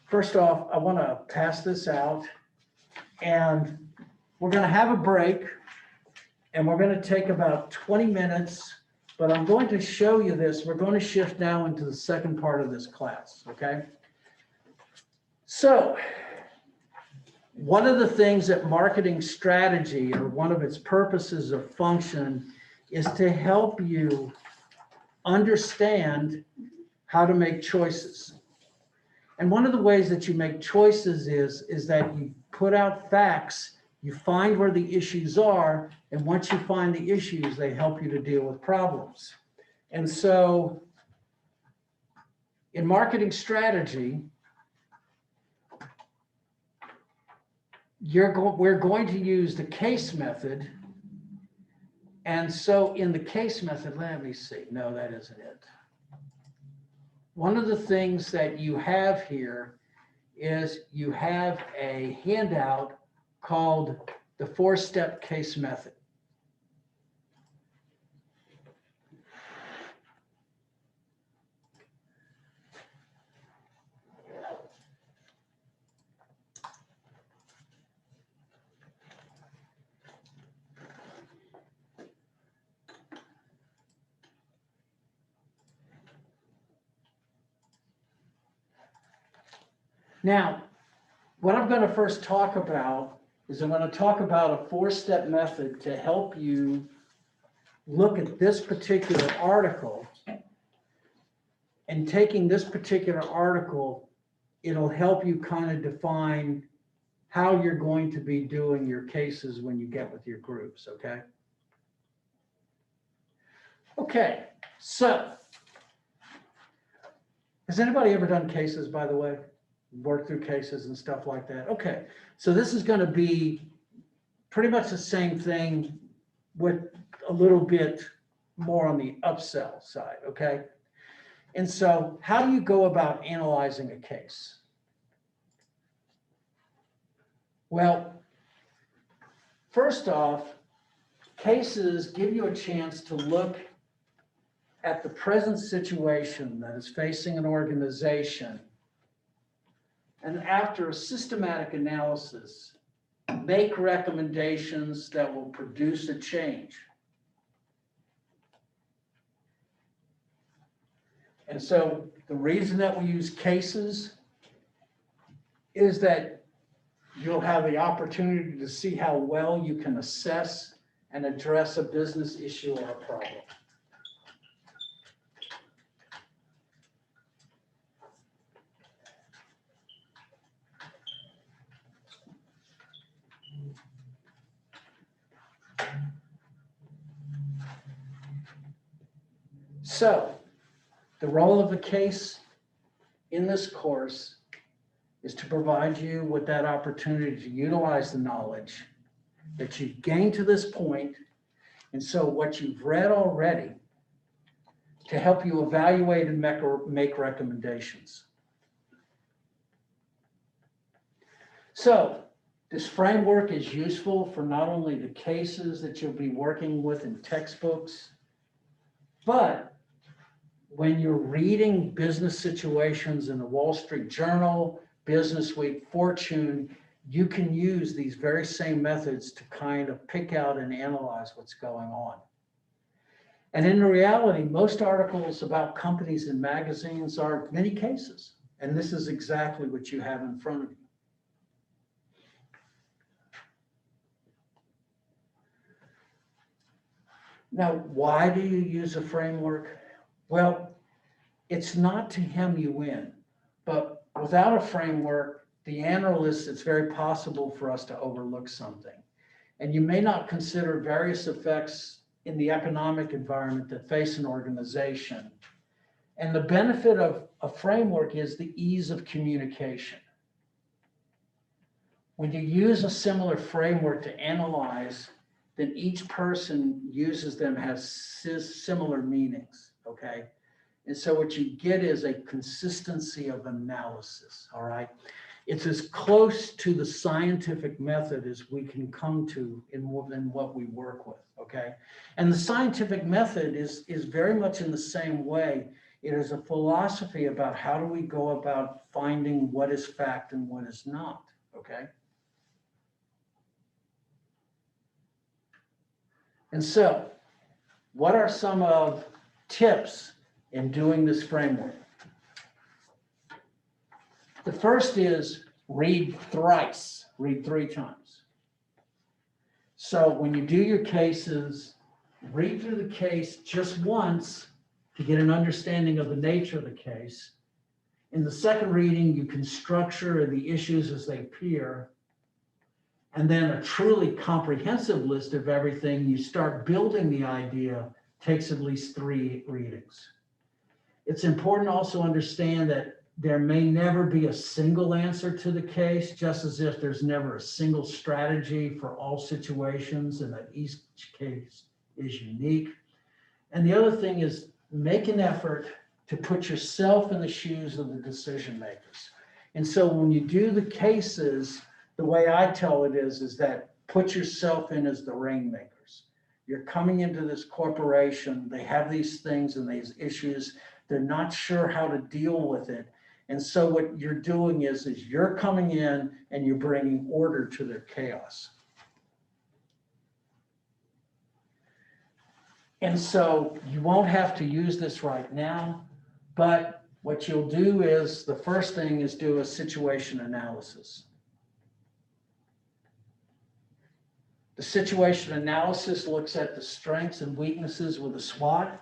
First off, I want to pass this out, and we're going to have a break, and we're going to take about 20 minutes, but I'm going to show you this. We're going to shift now into the second part of this class, okay? So one of the things that marketing strategy, or one of its purposes or function, is to help you understand how to make choices. And one of the ways that you make choices is that you put out facts, you find where the issues are, and once you find the issues, they help you to deal with problems. And so in marketing strategy, we're going to use the case method. And so in the case method, let me see. No, that isn't it. One of the things that you have here is you have a handout called the 4-step case method. Now, what I'm going to first talk about is I'm going to talk about a 4-step method to help you look at this particular article. And taking this particular article, it'll help you kind of define how you're going to be doing your cases when you get with your groups, okay? Okay, so has anybody ever done cases, by the way? Worked through cases and stuff like that? Okay, so this is going to be pretty much the same thing with a little bit more on the upsell side, okay? And so how do you go about analyzing a case? Well, first off, cases give you a chance to look at the present situation that is facing an organization, and after a systematic analysis, make recommendations that will produce a change. And so the reason that we use cases is that you'll have the opportunity to see how well you can assess and address a business issue or a problem. So the role of the case in this course is to provide you with that opportunity to utilize the knowledge that you've gained to this point, and so what you've read already, to help you evaluate and make recommendations. So this framework is useful for not only the cases that you'll be working with in textbooks, but when you're reading business situations in the Wall Street Journal, Business Week, Fortune, you can use these very same methods to kind of pick out and analyze what's going on. And in reality, most articles about companies in magazines are many cases. And this is exactly what you have in front of you. Now, why do you use a framework? Well, it's not to hem you in, but without a framework, the analyst, it's very possible for us to overlook something. And you may not consider various effects in the economic environment that face an organization. And the benefit of a framework is the ease of communication. When you use a similar framework to analyze, then each person uses them has similar meanings, okay? And so what you get is a consistency of analysis, all right? It's as close to the scientific method as we can come to in what we work with, okay? And the scientific method is very much in the same way. It is a philosophy about how do we go about finding what is fact and what is not, okay? And so, what are some of tips in doing this framework? The first is read thrice, read 3 times. So when you do your cases, read through the case just once to get an understanding of the nature of the case. In the second reading, you can structure the issues as they appear. And then a truly comprehensive list of everything, you start building the idea, takes at least 3 readings. It's important to also understand that there may never be a single answer to the case, just as if there's never a single strategy for all situations and that each case is unique. And the other thing is make an effort to put yourself in the shoes of the decision makers. And so when you do the cases, the way I tell it is that put yourself in as the rainmakers. You're coming into this corporation, they have these things and these issues, they're not sure how to deal with it. And so what you're doing is you're coming in and you're bringing order to their chaos. And so you won't have to use this right now, but what you'll do is the first thing is do a situation analysis. The situation analysis looks at the strengths and weaknesses with a SWOT.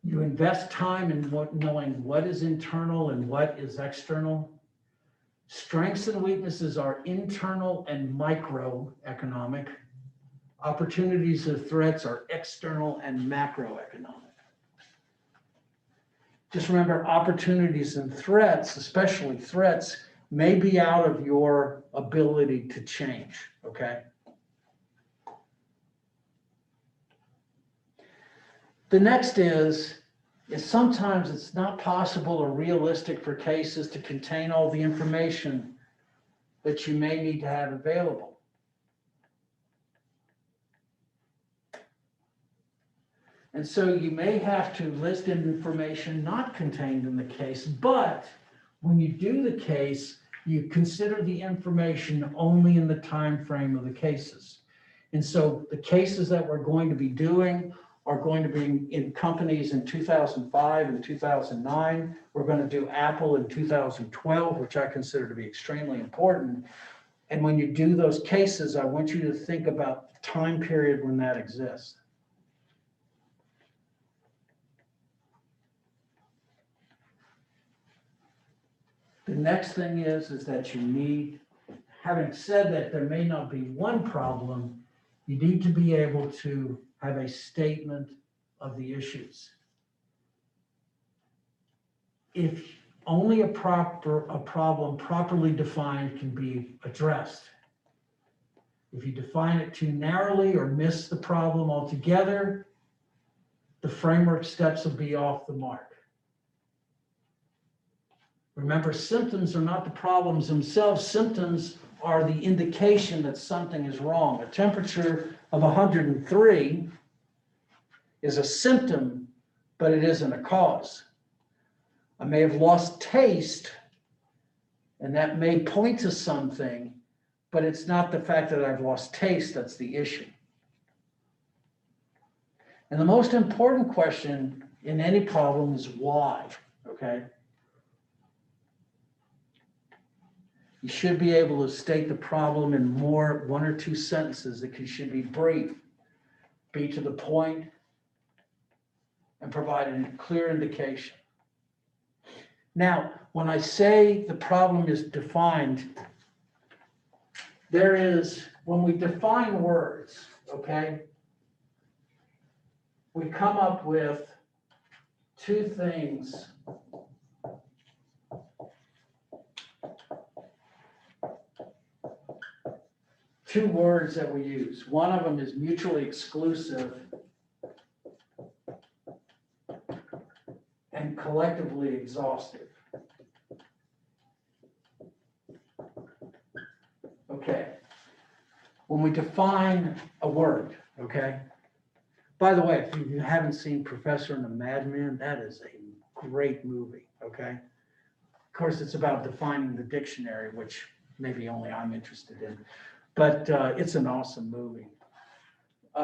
You invest time in knowing what is internal and what is external. Strengths and weaknesses are internal and microeconomic. Opportunities and threats are external and macroeconomic. Just remember, opportunities and threats, especially threats, may be out of your ability to change, okay? The next is sometimes it's not possible or realistic for cases to contain all the information that you may need to have available. And so you may have to list information not contained in the case, but when you do the case, you consider the information only in the time frame of the cases. And so the cases that we're going to be doing are going to be in companies in 2005 and 2009. We're going to do Apple in 2012, which I consider to be extremely important. And when you do those cases, I want you to think about the time period when that exists. The next thing is that you need, having said that there may not be one problem, you need to be able to have a statement of the issues. If only a problem properly defined can be addressed. If you define it too narrowly or miss the problem altogether, the framework steps will be off the mark. Remember, symptoms are not the problems themselves. Symptoms are the indication that something is wrong. A temperature of 103 is a symptom, but it isn't a cause. I may have lost taste, and that may point to something, but it's not the fact that I've lost taste that's the issue. And the most important question in any problem is why, okay? You should be able to state the problem in 1 or 2 sentences. It should be brief, be to the point, and provide a clear indication. Now, when I say the problem is defined, when we define words, okay, we come up with 2 things. Two words that we use. One of them is mutually exclusive, collectively exhaustive. Okay. When we define a word, okay? By the way, if you haven't seen Professor and the Madman, that is a great movie, okay? Of course, it's about defining the dictionary, which maybe only I'm interested in, but it's an awesome movie.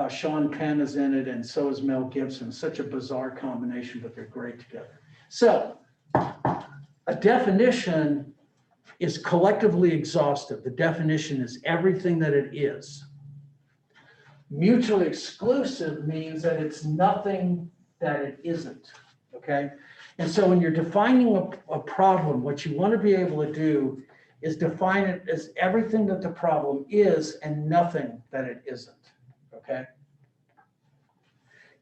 Sean Penn is in it, and so is Mel Gibson. Such a bizarre combination, but they're great together. So, a definition is collectively exhaustive. The definition is everything that it is. Mutually exclusive means that it's nothing that it isn't, okay? And so when you're defining a problem, what you want to be able to do is define it as everything that the problem is and nothing that it isn't, okay?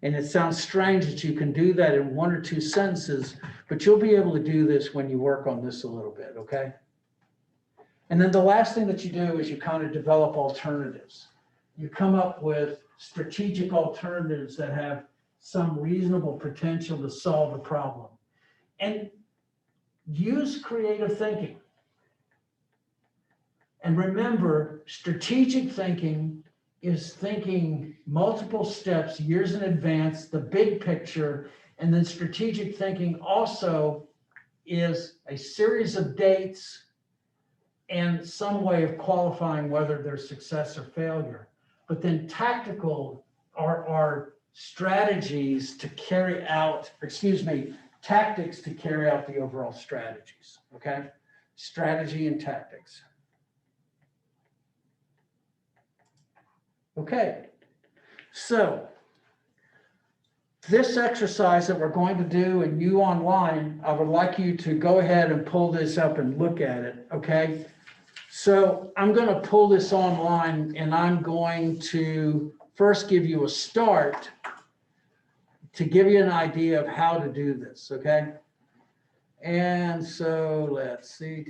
And it sounds strange that you can do that in one or two sentences, but you'll be able to do this when you work on this a little bit, okay? And then the last thing that you do is you kind of develop alternatives. You come up with strategic alternatives that have some reasonable potential to solve the problem. And use creative thinking. And remember, strategic thinking is thinking multiple steps, years in advance, the big picture, and then strategic thinking also is a series of dates and some way of qualifying whether there's success or failure. But then tactical are strategies to carry out, tactics to carry out the overall strategies, okay? Strategy and tactics. Okay, so this exercise that we're going to do and you online, I would like you to go ahead and pull this up and look at it, okay? So I'm going to pull this online and I'm going to first give you a start to give you an idea of how to do this, okay? And so let's see.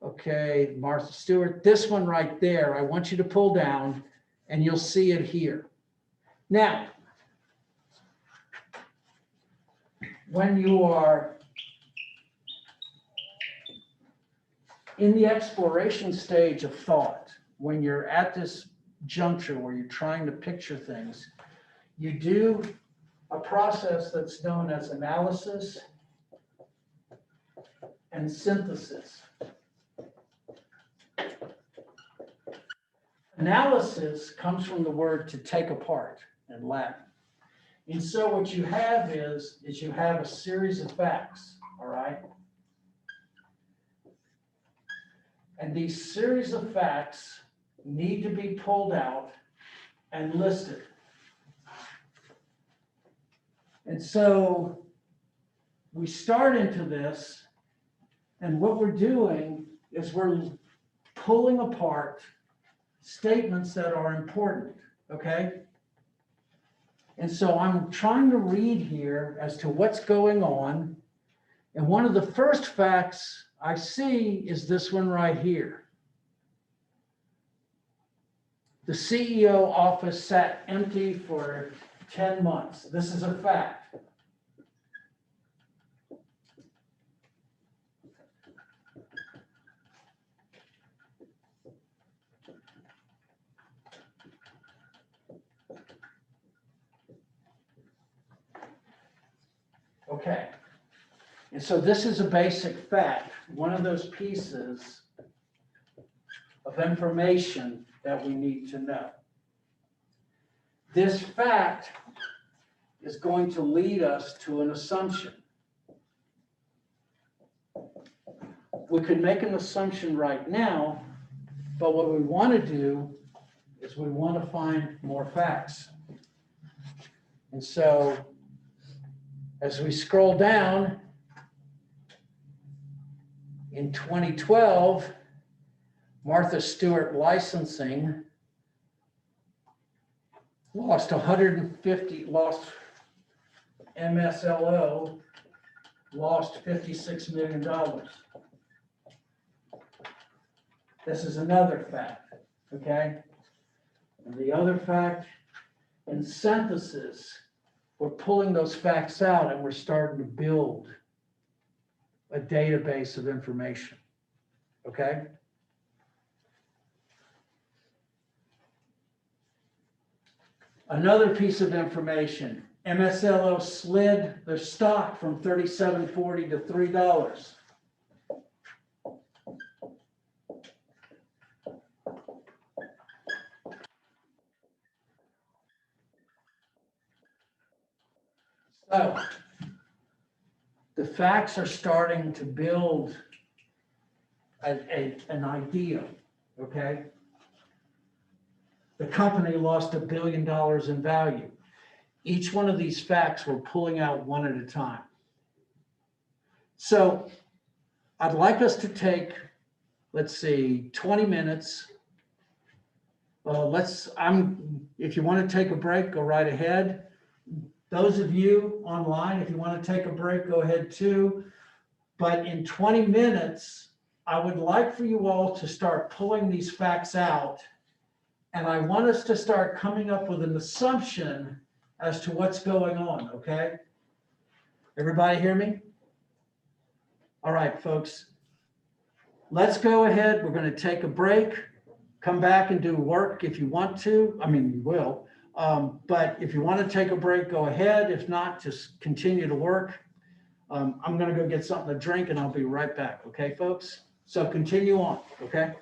Okay, Martha Stewart, this one right there, I want you to pull down and you'll see it here. Now, when you are in the exploration stage of thought, when you're at this juncture where you're trying to picture things, you do a process that's known as analysis and synthesis. Analysis comes from the word to take apart in Latin. And so what you have is you have a series of facts, all right? And these series of facts need to be pulled out and listed. And so we start into this, and what we're doing is we're pulling apart statements that are important, okay? And so I'm trying to read here as to what's going on. And one of the first facts I see is this one right here. The CEO office sat empty for 10 months. This is a fact. Okay, and so this is a basic fact, one of those pieces of information that we need to know. This fact is going to lead us to an assumption. We could make an assumption right now, but what we want to do is we want to find more facts. And so as we scroll down, in 2012, Martha Stewart Licensing lost MSLO lost $56 million. This is another fact, okay? And the other fact, in synthesis, we're pulling those facts out and we're starting to build a database of information, okay? Another piece of information, MSLO slid their stock from $37.40 to $3. So the facts are starting to build an idea, okay? The company lost $1 billion in value. Each one of these facts we're pulling out one at a time. So I'd like us to take, let's see, 20 minutes. If you want to take a break, go right ahead. Those of you online, if you want to take a break, go ahead too. But in 20 minutes, I would like for you all to start pulling these facts out. And I want us to start coming up with an assumption as to what's going on, okay? Everybody hear me? All right, folks. Let's go ahead. We're going to take a break. Come back and do work if you want to. I mean, you will. But if you want to take a break, go ahead. If not, just continue to work. I'm going to go get something to drink and I'll be right back. Okay, folks? So continue on, okay?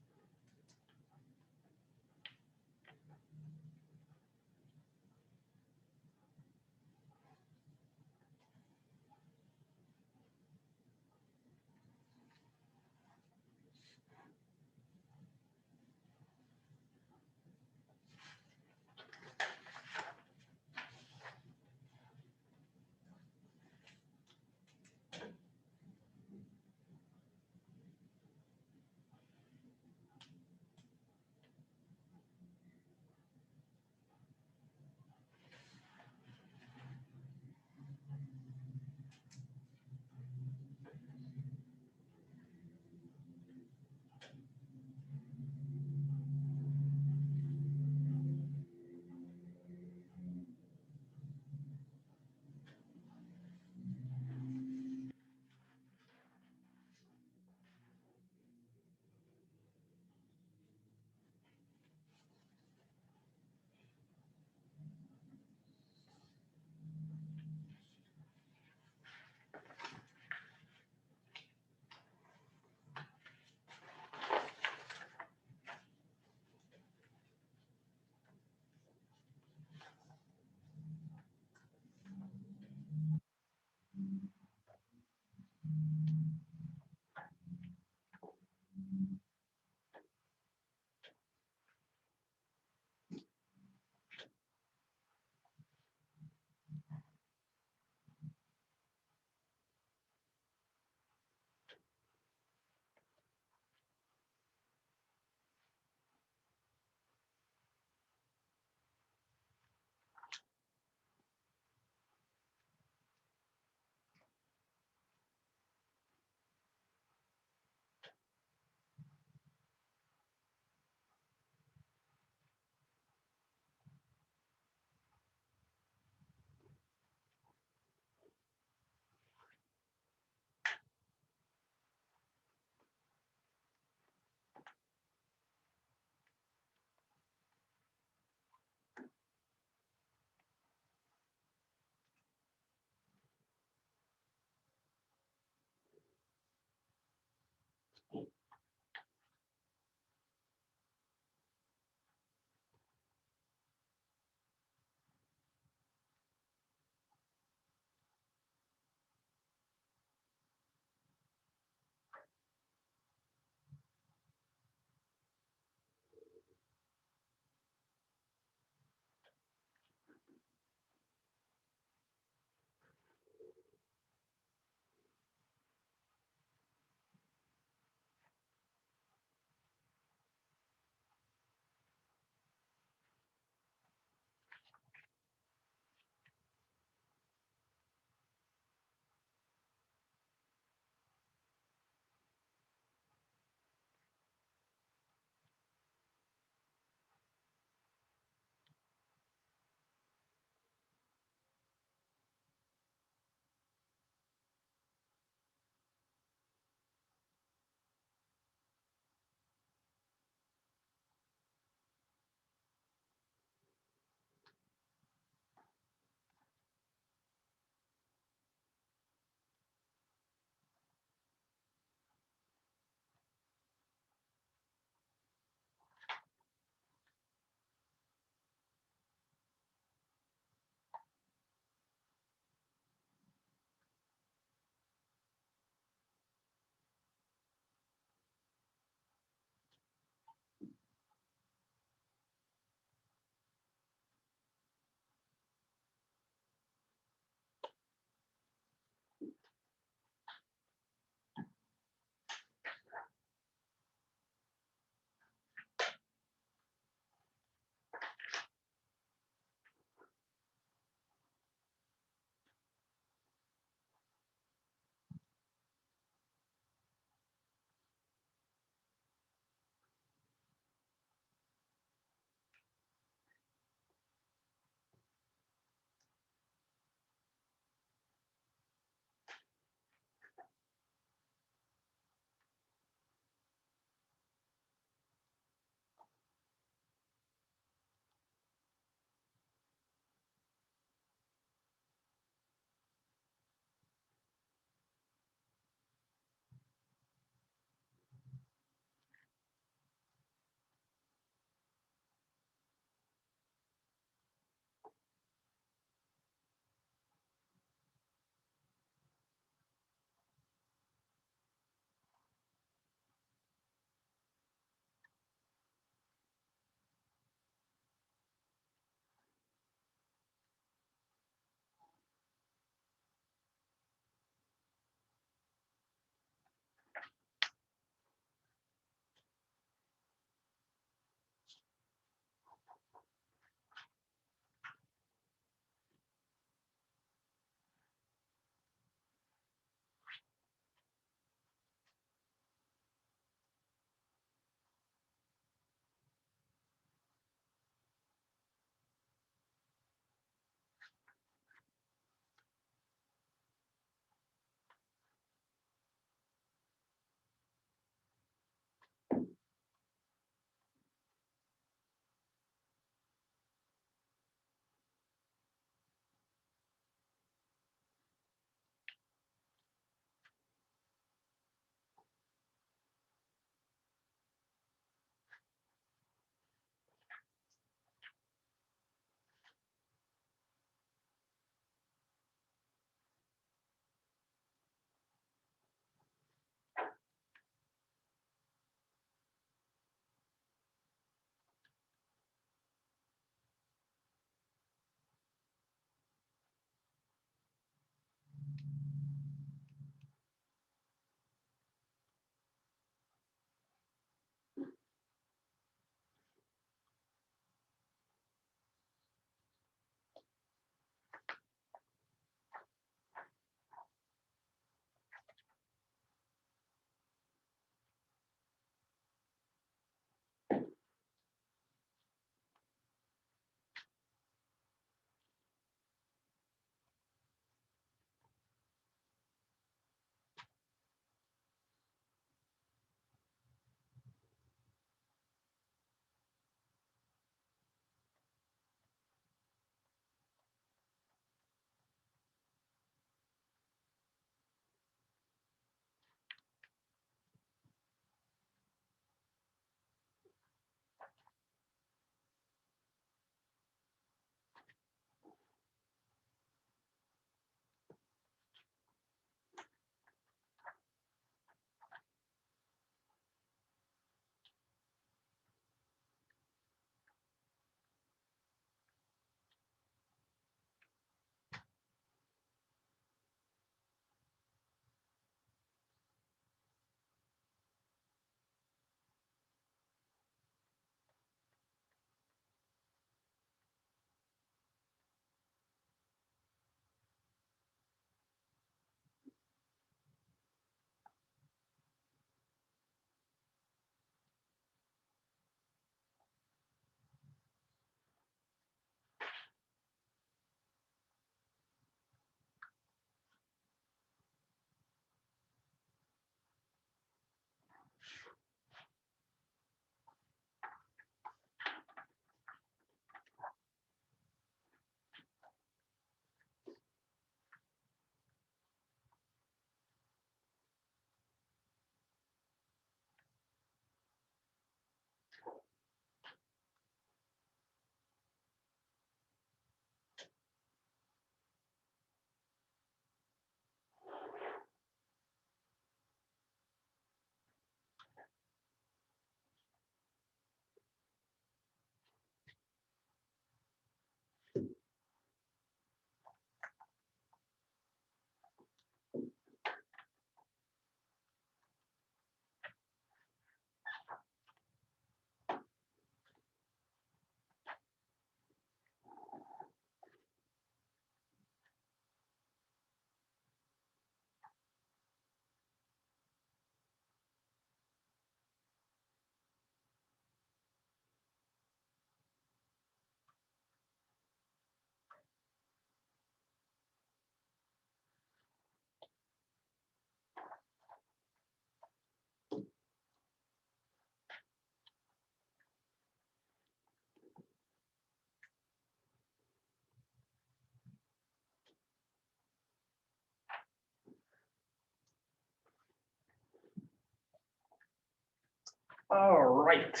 All right.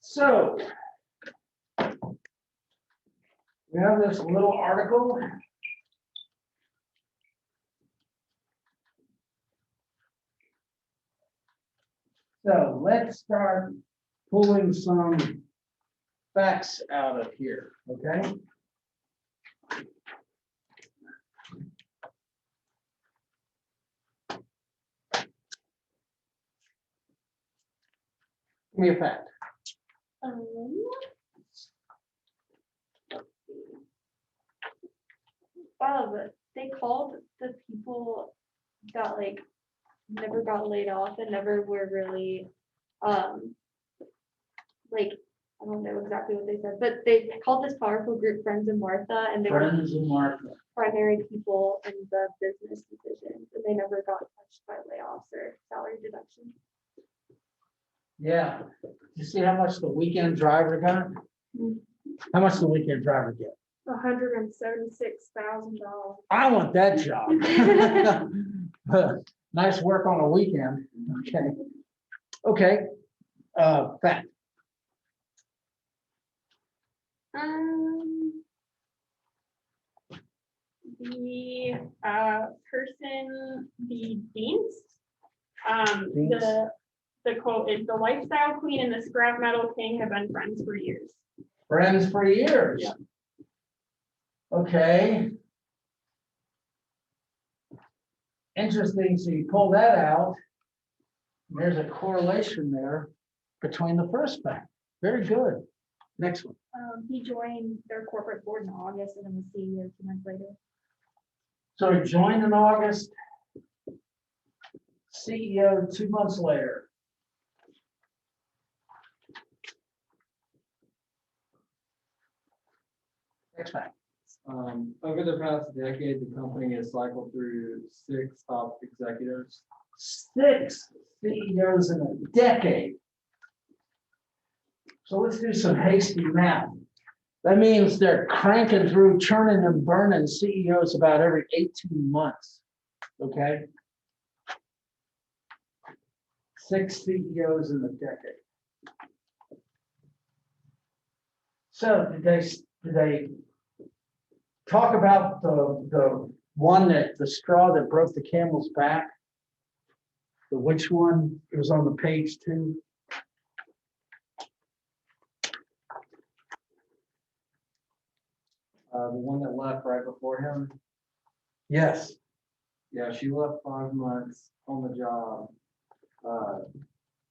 So we have this little article. So let's start pulling some facts out of here, okay? Give me a fact. They called the people that like never got laid off and never were really, like, I don't know exactly what they said, but they called this powerful group Friends of Martha, and they were Friends of Martha. primary people in the business decisions, and they never got touched by layoffs or salary deductions. Yeah. You see how much the weekend driver got? How much the weekend driver get? $176,000. I want that job. Nice work on a weekend. Okay. Okay. Fact. The person, the Deans, Deans. the quote is, "The lifestyle queen and the scrap metal king have been friends for years." Friends for years. Yeah. Okay. Interesting. So you pull that out. There's a correlation there between the first fact. Very good. Next one. He joined their corporate board in August and then was CEO 2 months later. So he joined in August. CEO 2 months later. Next fact. Over the past decade, the company has cycled through 6 top executives. 6 CEOs in a decade. So let's do some hasty math. That means they're cranking through, churning and burning CEOs about every 18 months. Okay? 6 CEOs in a decade. So did they talk about the one that the straw that broke the camel's back? The which one? It was on the page 2. The one that left right before him. Yes. Yeah, she left 5 months on the job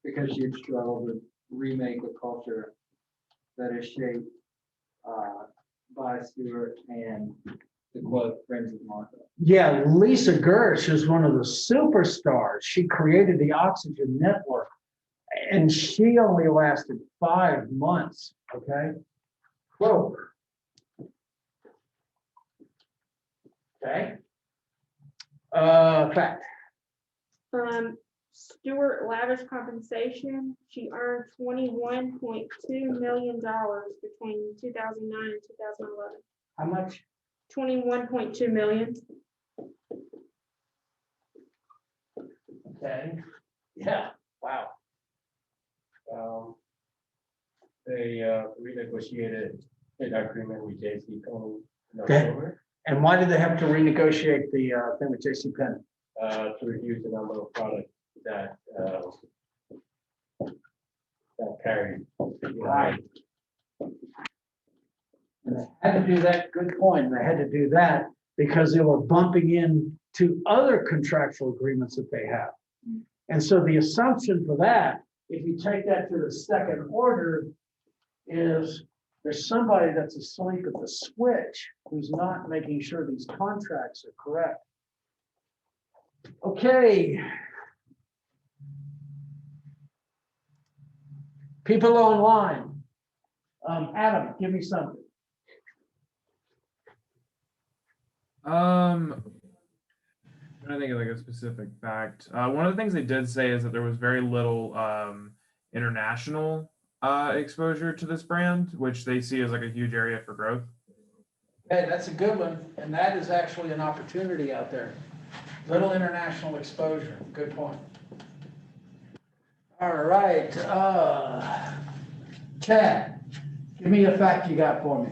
because she had struggled to remake a culture that is shaped by Stewart and the quote Friends of Martha. Yeah, Lisa Gersh is one of the superstars. She created the Oxygen Network, and she only lasted 5 months. Okay. Whoa. Okay. Fact. Stewart lavish compensation. She earned $21.2 million between 2009 and 2011. How much? 21.2 million. Okay. Yeah. Wow. They renegotiated an agreement with JC Penney in Okay. October And why did they have to renegotiate the thing with JC Penney? to reduce the number of products that carry. Right. And they had to do that. Good point. They had to do that because they were bumping into other contractual agreements that they have. And so the assumption for that, if you take that to the second order, is there's somebody that's asleep at the switch who's not making sure these contracts are correct. Okay. People online. Adam, give me something. I'm trying to think of like a specific fact. One of the things they did say is that there was very little international exposure to this brand, which they see as like a huge area for growth. Hey, that's a good one. And that is actually an opportunity out there. Little international exposure. Good point. All right, Chad, give me a fact you got for me.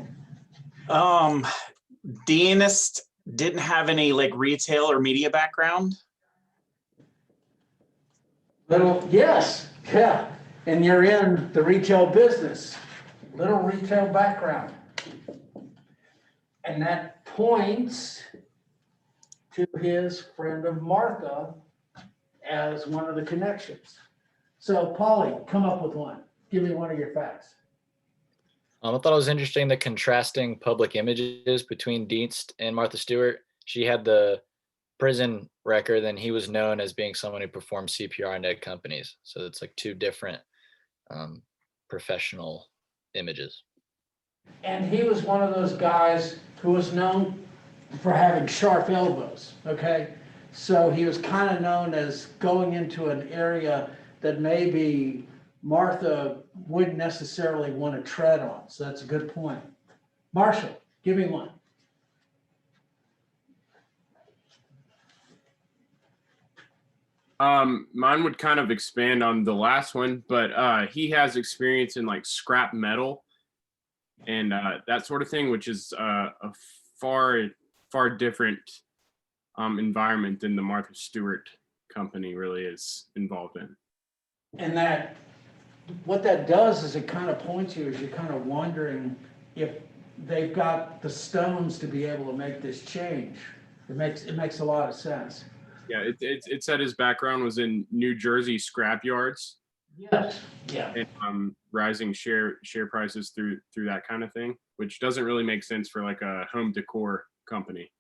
Deanist didn't have any like retail or media background. Little, yes, yeah, and you're in the retail business, little retail background. And that points to his friend of Martha as one of the connections. So Polly, come up with one. Give me one of your facts. I thought it was interesting the contrasting public images between Dienst and Martha Stewart. She had the prison record, and he was known as being someone who performed CPR into companies. So it's like two different professional images. And he was one of those guys who was known for having sharp elbows, okay? So he was kind of known as going into an area that maybe Martha wouldn't necessarily want to tread on. So that's a good point. Marshall, give me one. Mine would kind of expand on the last one, but he has experience in like scrap metal and that sort of thing, which is a far different environment than the Martha Stewart company really is involved in. And that, what that does is it kind of points you as you're kind of wondering if they've got the stones to be able to make this change. It makes a lot of sense. Yeah, it said his background was in New Jersey scrap yards. Yes, yeah. And rising share prices through that kind of thing, which doesn't really make sense for like a home decor company.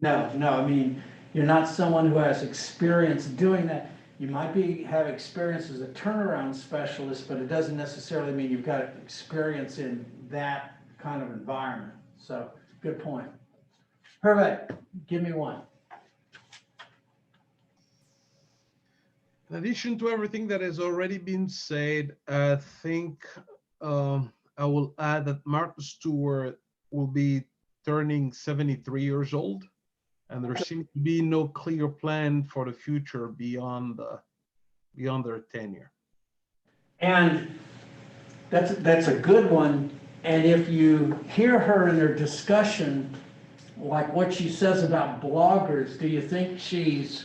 No, I mean, you're not someone who has experience doing that. You might have experience as a turnaround specialist, but it doesn't necessarily mean you've got experience in that kind of environment. So, good point. Hervé, give me one. In addition to everything that has already been said, I think I will add that Martha Stewart will be turning 73 years old, and there seems to be no clear plan for the future beyond their tenure. And that's a good one. And if you hear her in their discussion, like what she says about bloggers, do you think she's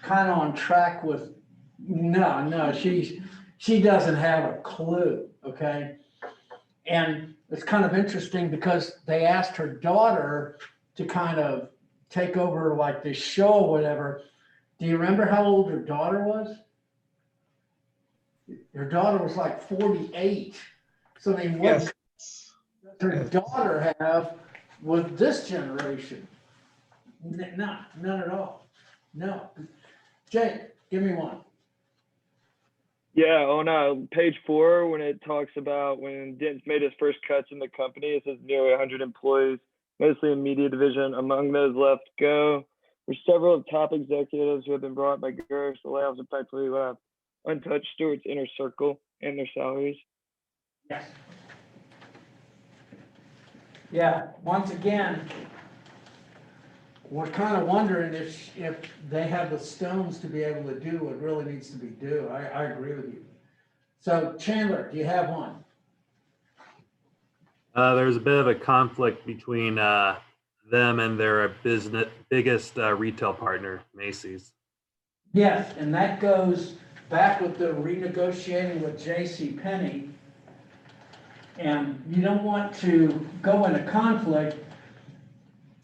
kind of on track with? No, she doesn't have a clue, okay? And it's kind of interesting because they asked her daughter to kind of take over like this show or whatever. Do you remember how old her daughter was? Her daughter was like 48. So I mean, what Yes. does her daughter have with this generation? No, none at all. No. Jake, give me one. Yeah, on page 4, when it talks about when Dent made his first cuts in the company, it says nearly 100 employees, mostly in media division. Among those left go were several top executives who have been brought by Gersh. The layoffs effectively left untouched Stewart's inner circle and their salaries. Yes. Yeah, once again, we're kind of wondering if they have the stones to be able to do what really needs to be done. I agree with you. So Chandler, do you have one? There's a bit of a conflict between them and their biggest retail partner, Macy's. Yes, and that goes back with the renegotiating with J.C. Penney. And you don't want to go into conflict.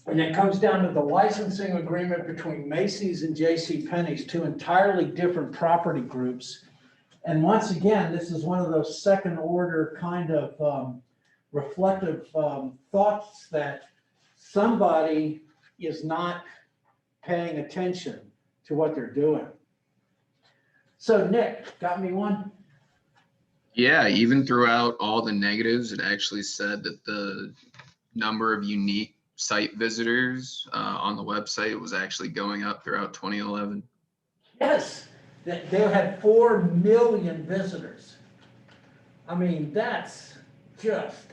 And it comes down to the licensing agreement between Macy's and J.C. Penney's, two entirely different property groups. And once again, this is one of those second order kind of reflective thoughts that somebody is not paying attention to what they're doing. So Nick, got me one? Yeah, even throughout all the negatives, it actually said that the number of unique site visitors on the website was actually going up throughout 2011. Yes, they had 4 million visitors. I mean, that's just,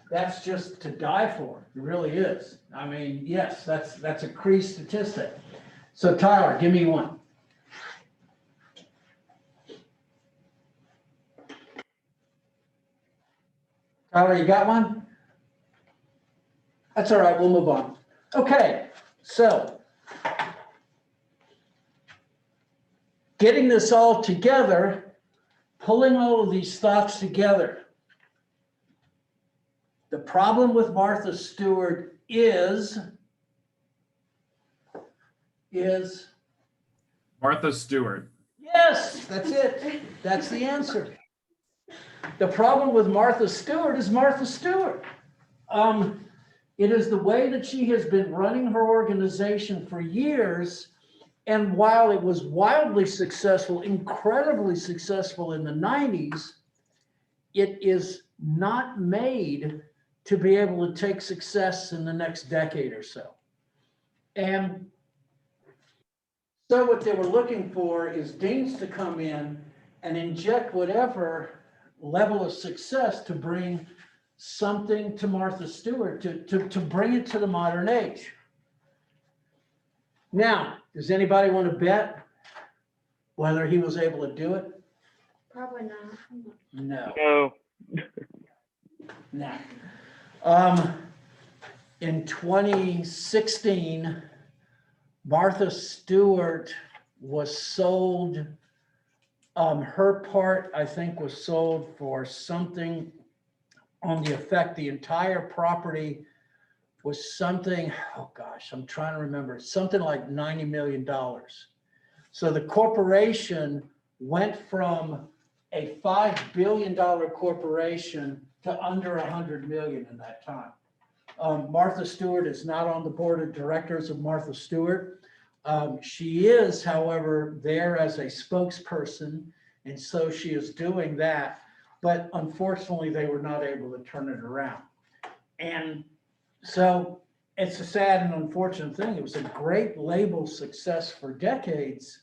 that's just to die for. It really is. I mean, yes, that's a crazy statistic. So Tyler, give me one. Tyler, you got one? That's all right, we'll move on. Okay, so getting this all together, pulling all of these thoughts together. The problem with Martha Stewart is Martha Stewart. yes, that's it. That's the answer. The problem with Martha Stewart is Martha Stewart. It is the way that she has been running her organization for years. And while it was wildly successful, incredibly successful in the 90s, it is not made to be able to take success in the next decade or so. And so what they were looking for is deans to come in and inject whatever level of success to bring something to Martha Stewart, to bring it to the modern age. Now, does anybody want to bet whether he was able to do it? Probably not. No. No. No. In 2016, Martha Stewart was sold, her part, I think, was sold for something on the effect, the entire property was something, oh gosh, I'm trying to remember, something like $90 million. So the corporation went from a $5 billion corporation to under 100 million in that time. Martha Stewart is not on the board of directors of Martha Stewart. She is, however, there as a spokesperson, and so she is doing that. But unfortunately, they were not able to turn it around. And so it's a sad and unfortunate thing. It was a great label success for decades,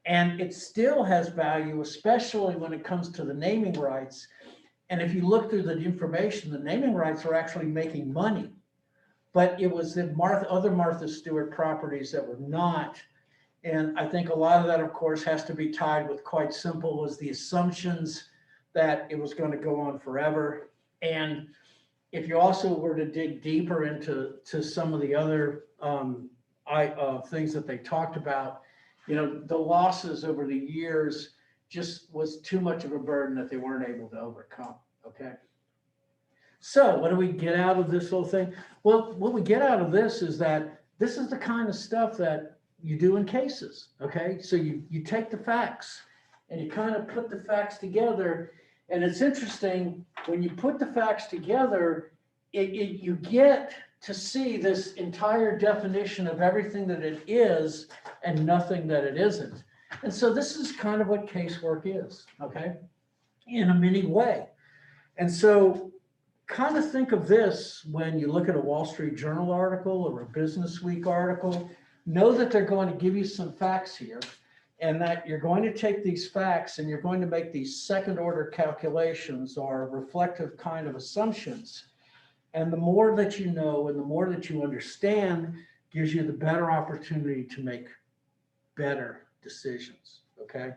and it still has value, especially when it comes to the naming rights. And if you look through the information, the naming rights are actually making money. But it was the other Martha Stewart properties that were not. And I think a lot of that, of course, has to be tied with, quite simple, was the assumptions that it was going to go on forever. And if you also were to dig deeper into some of the other things that they talked about, you know, the losses over the years just was too much of a burden that they weren't able to overcome. Okay. So what do we get out of this whole thing? Well, what we get out of this is that this is the kind of stuff that you do in cases. Okay. So you take the facts and you kind of put the facts together. And it's interesting, when you put the facts together, you get to see this entire definition of everything that it is and nothing that it isn't. And so this is kind of what casework is, okay, in a mini way. And so kind of think of this when you look at a Wall Street Journal article or a Business Week article. Know that they're going to give you some facts here, and that you're going to take these facts and you're going to make these second order calculations or reflective kind of assumptions. And the more that you know and the more that you understand gives you the better opportunity to make better decisions, okay?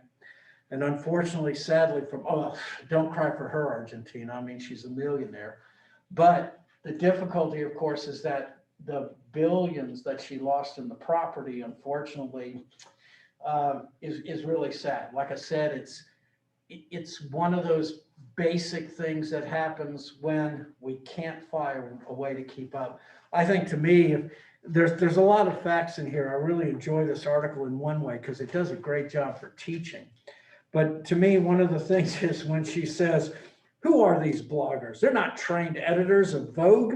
And unfortunately, sadly, don't cry for her, Argentina. I mean, she's a millionaire. But the difficulty, of course, is that the billions that she lost in the property, unfortunately, is really sad. Like I said, it's one of those basic things that happens when we can't find a way to keep up. I think, to me, there's a lot of facts in here. I really enjoy this article in one way because it does a great job for teaching. But to me, one of the things is when she says, who are these bloggers? They're not trained editors of Vogue.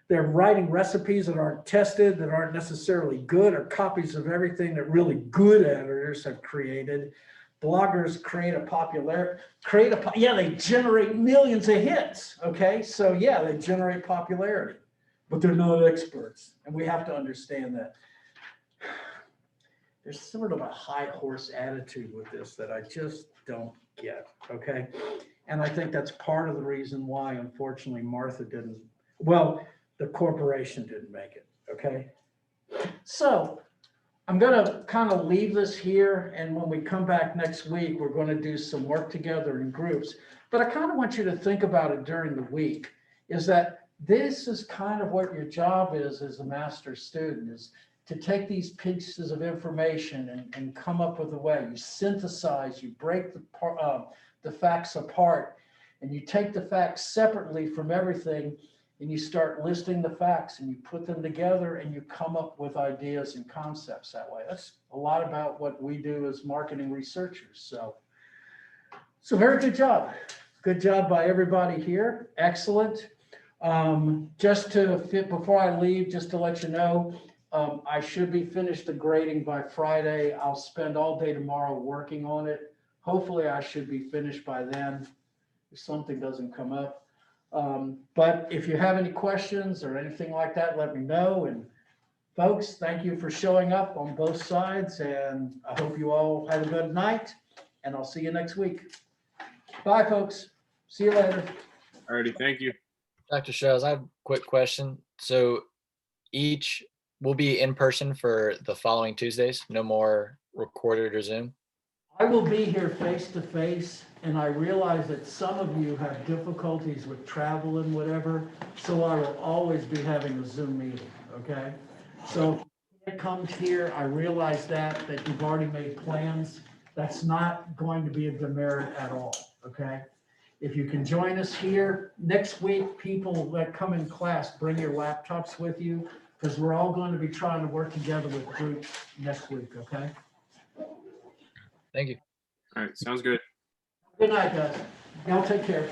They're writing recipes that aren't tested, that aren't necessarily good, or copies of everything that really good editors have created. Bloggers they generate millions of hits, okay? So yeah, they generate popularity, but they're not experts. And we have to understand that. There's sort of a high horse attitude with this that I just don't get, okay? And I think that's part of the reason why, unfortunately, the corporation didn't make it, okay? So I'm gonna kind of leave this here, and when we come back next week, we're gonna do some work together in groups. But I kind of want you to think about it during the week. is that this is kind of what your job is as a master's student, is to take these pieces of information and come up with a way. You synthesize, you break the facts apart, and you take the facts separately from everything, and you start listing the facts and you put them together and you come up with ideas and concepts that way. That's a lot about what we do as marketing researchers. So very good job. Good job by everybody here. Excellent. Just to fit before I leave, just to let you know, I should be finished the grading by Friday. I'll spend all day tomorrow working on it. Hopefully I should be finished by then if something doesn't come up. But if you have any questions or anything like that, let me know. And folks, thank you for showing up on both sides. And I hope you all have a good night, and I'll see you next week. Bye, folks. See you later. Alrighty, thank you. Dr. Shells, I have a quick question. So each will be in person for the following Tuesdays, no more recorded or Zoom? I will be here face to face, and I realize that some of you have difficulties with travel and whatever, so I will always be having a Zoom meeting, okay? So if it comes here, I realize that you've already made plans. That's not going to be a demerit at all, okay? If you can join us here next week, people that come in class, bring your laptops with you, because we're all going to be trying to work together with groups next week, okay? Thank you. All right, sounds good. Good night, guys. Y'all take care.